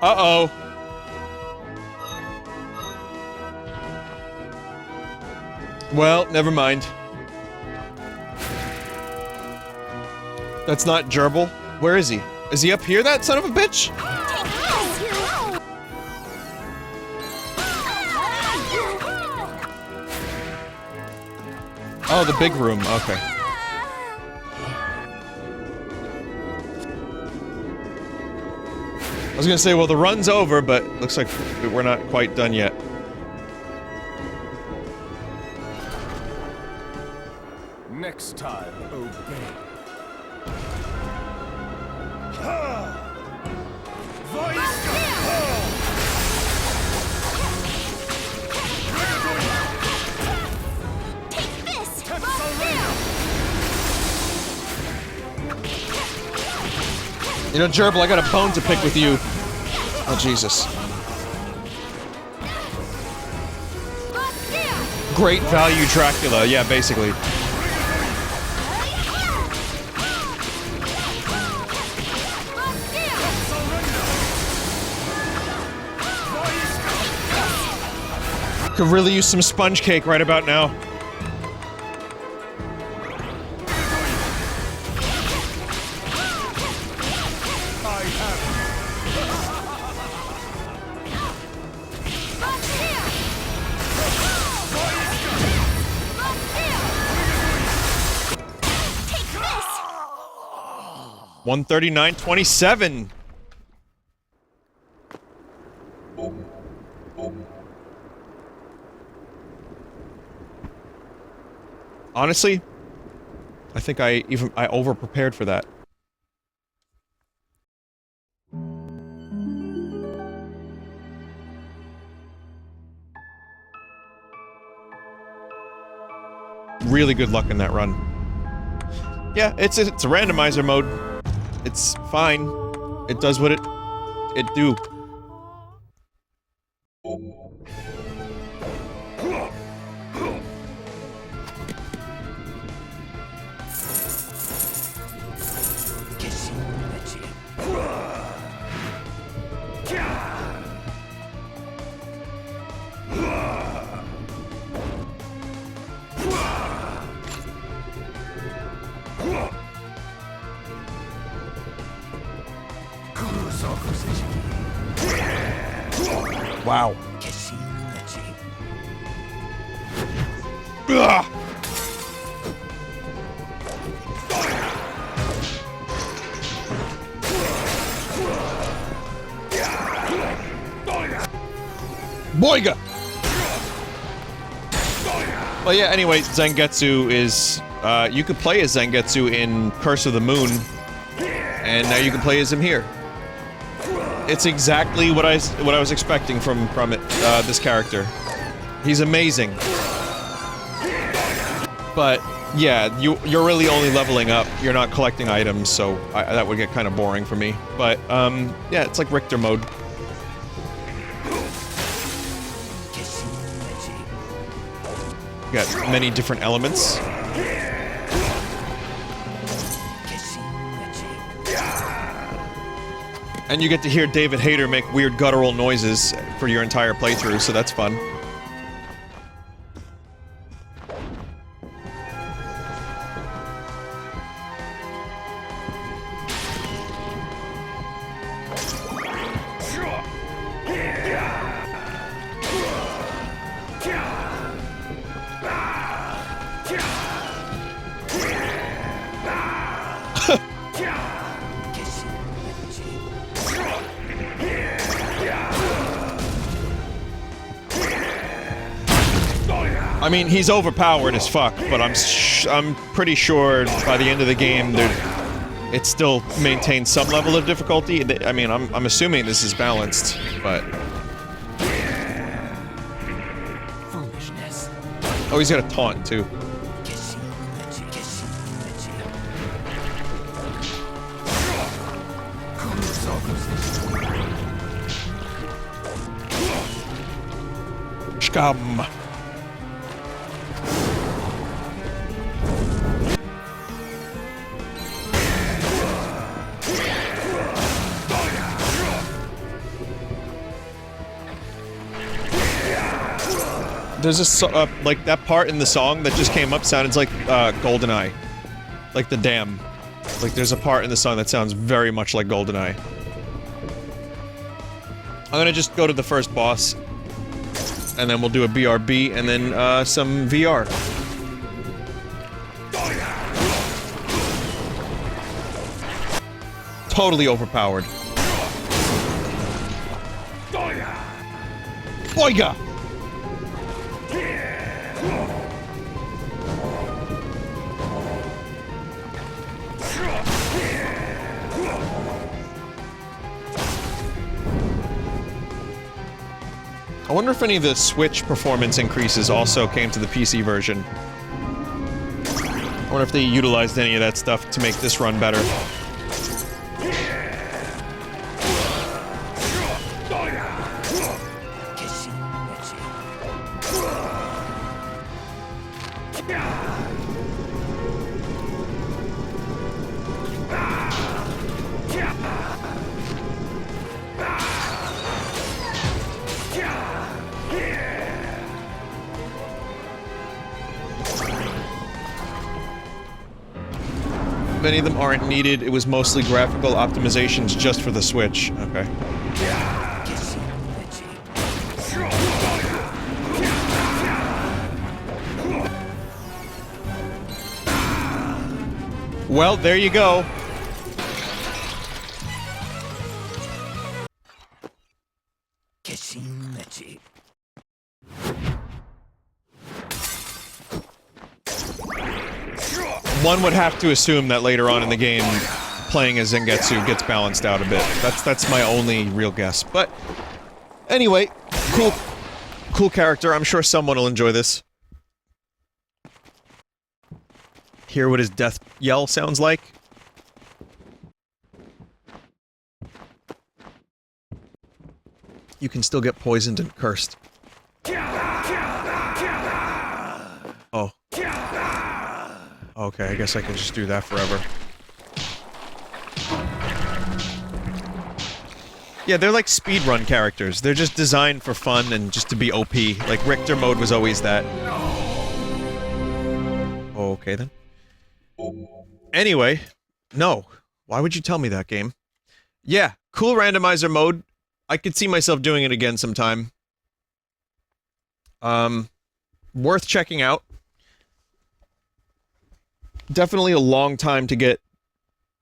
Uh-oh. Well, never mind. That's not Gerbil. Where is he? Is he up here, that son of a bitch? Oh, the big room. Okay. I was gonna say, well, the run's over, but looks like we're not quite done yet.
Next time, obey.
You know, Gerbil, I got a bone to pick with you. Oh, Jesus. Great value Dracula, yeah, basically. Could really use some sponge cake right about now. $139.27. Honestly, I think I over-prepared for that. Really good luck in that run. Yeah, it's a randomizer mode. It's fine. It does what it do. Wow. Ugh. Boiga! Well, yeah, anyway, Zangetsu is, you could play as Zangetsu in Curse of the Moon, and now you can play as him here. It's exactly what I was expecting from it, this character. He's amazing. But, yeah, you're really only leveling up. You're not collecting items, so that would get kind of boring for me. But, yeah, it's like Richter mode. Got many different elements. And you get to hear David Hayter make weird guttural noises for your entire playthrough, so that's fun. I mean, he's overpowered as fuck, but I'm pretty sure by the end of the game, it still maintains some level of difficulty. I mean, I'm assuming this is balanced, but... Oh, he's got a taunt, too. Scum. There's a like that part in the song that just came up sounded like GoldenEye, like the dam. Like there's a part in the song that sounds very much like GoldenEye. I'm gonna just go to the first boss, and then we'll do a BRB and then some VR. Totally overpowered. Boiga! I wonder if any of the Switch performance increases also came to the PC version. I wonder if they utilized any of that stuff to make this run better. Many of them aren't needed. It was mostly graphical optimizations just for the Switch. Okay. Well, there you go. One would have to assume that later on in the game, playing as Zangetsu gets balanced out a bit. That's my only real guess. But anyway, cool character. I'm sure someone will enjoy this. Hear what his death yell sounds like? You can still get poisoned and cursed. Oh. Okay, I guess I can just do that forever. Yeah, they're like speedrun characters. They're just designed for fun and just to be OP. Like, Richter mode was always that. Okay, then. Anyway, no. Why would you tell me that, game? Yeah, cool randomizer mode. I could see myself doing it again sometime. Worth checking out. Definitely a long time to get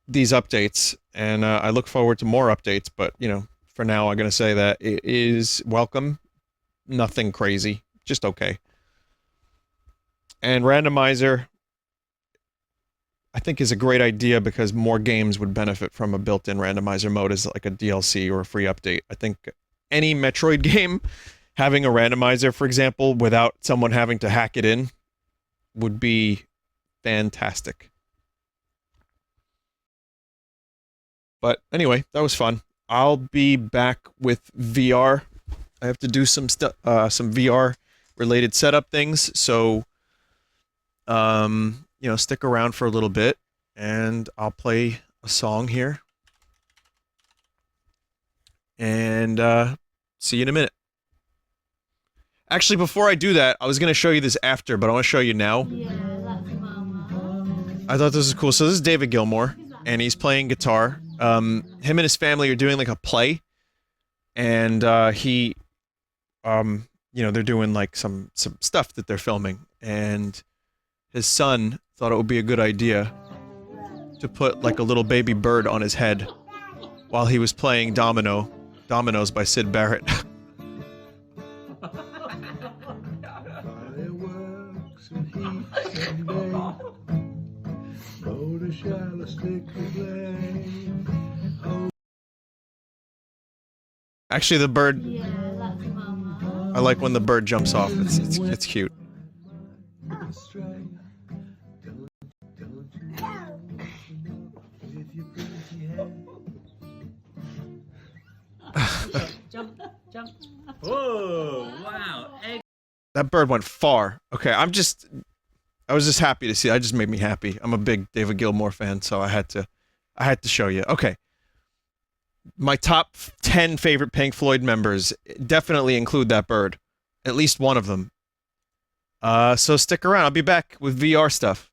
these updates, and I look forward to more updates, but, you know, for now I'm gonna say that it is welcome. Nothing crazy. Just okay. And randomizer, I think, is a great idea because more games would benefit from a built-in randomizer mode as like a DLC or a free update. I think any Metroid game having a randomizer, for example, without someone having to hack it in would be fantastic. But anyway, that was fun. I'll be back with VR. I have to do some VR related setup things, so you know, stick around for a little bit, and I'll play a song here. And, see you in a minute. Actually, before I do that, I was gonna show you this after, but I want to show you now. I thought this was cool. So this is David Gilmour, and he's playing guitar. Him and his family are doing, like, a play, and, you know, they're doing, like, some stuff that they're filming, and his son thought it would be a good idea to put, like, a little baby bird on his head while he was playing Dominoes by Syd Barrett. Actually, the bird... I like when the bird jumps off. It's cute.
Jump. Whoa, wow.
That bird went far. Okay, I was just happy to see. That just made me happy. I'm a big David Gilmour fan, so I had to show you. Okay. My top 10 favorite Pink Floyd members definitely include that bird. At least one of them. So stick around. I'll be back with VR stuff.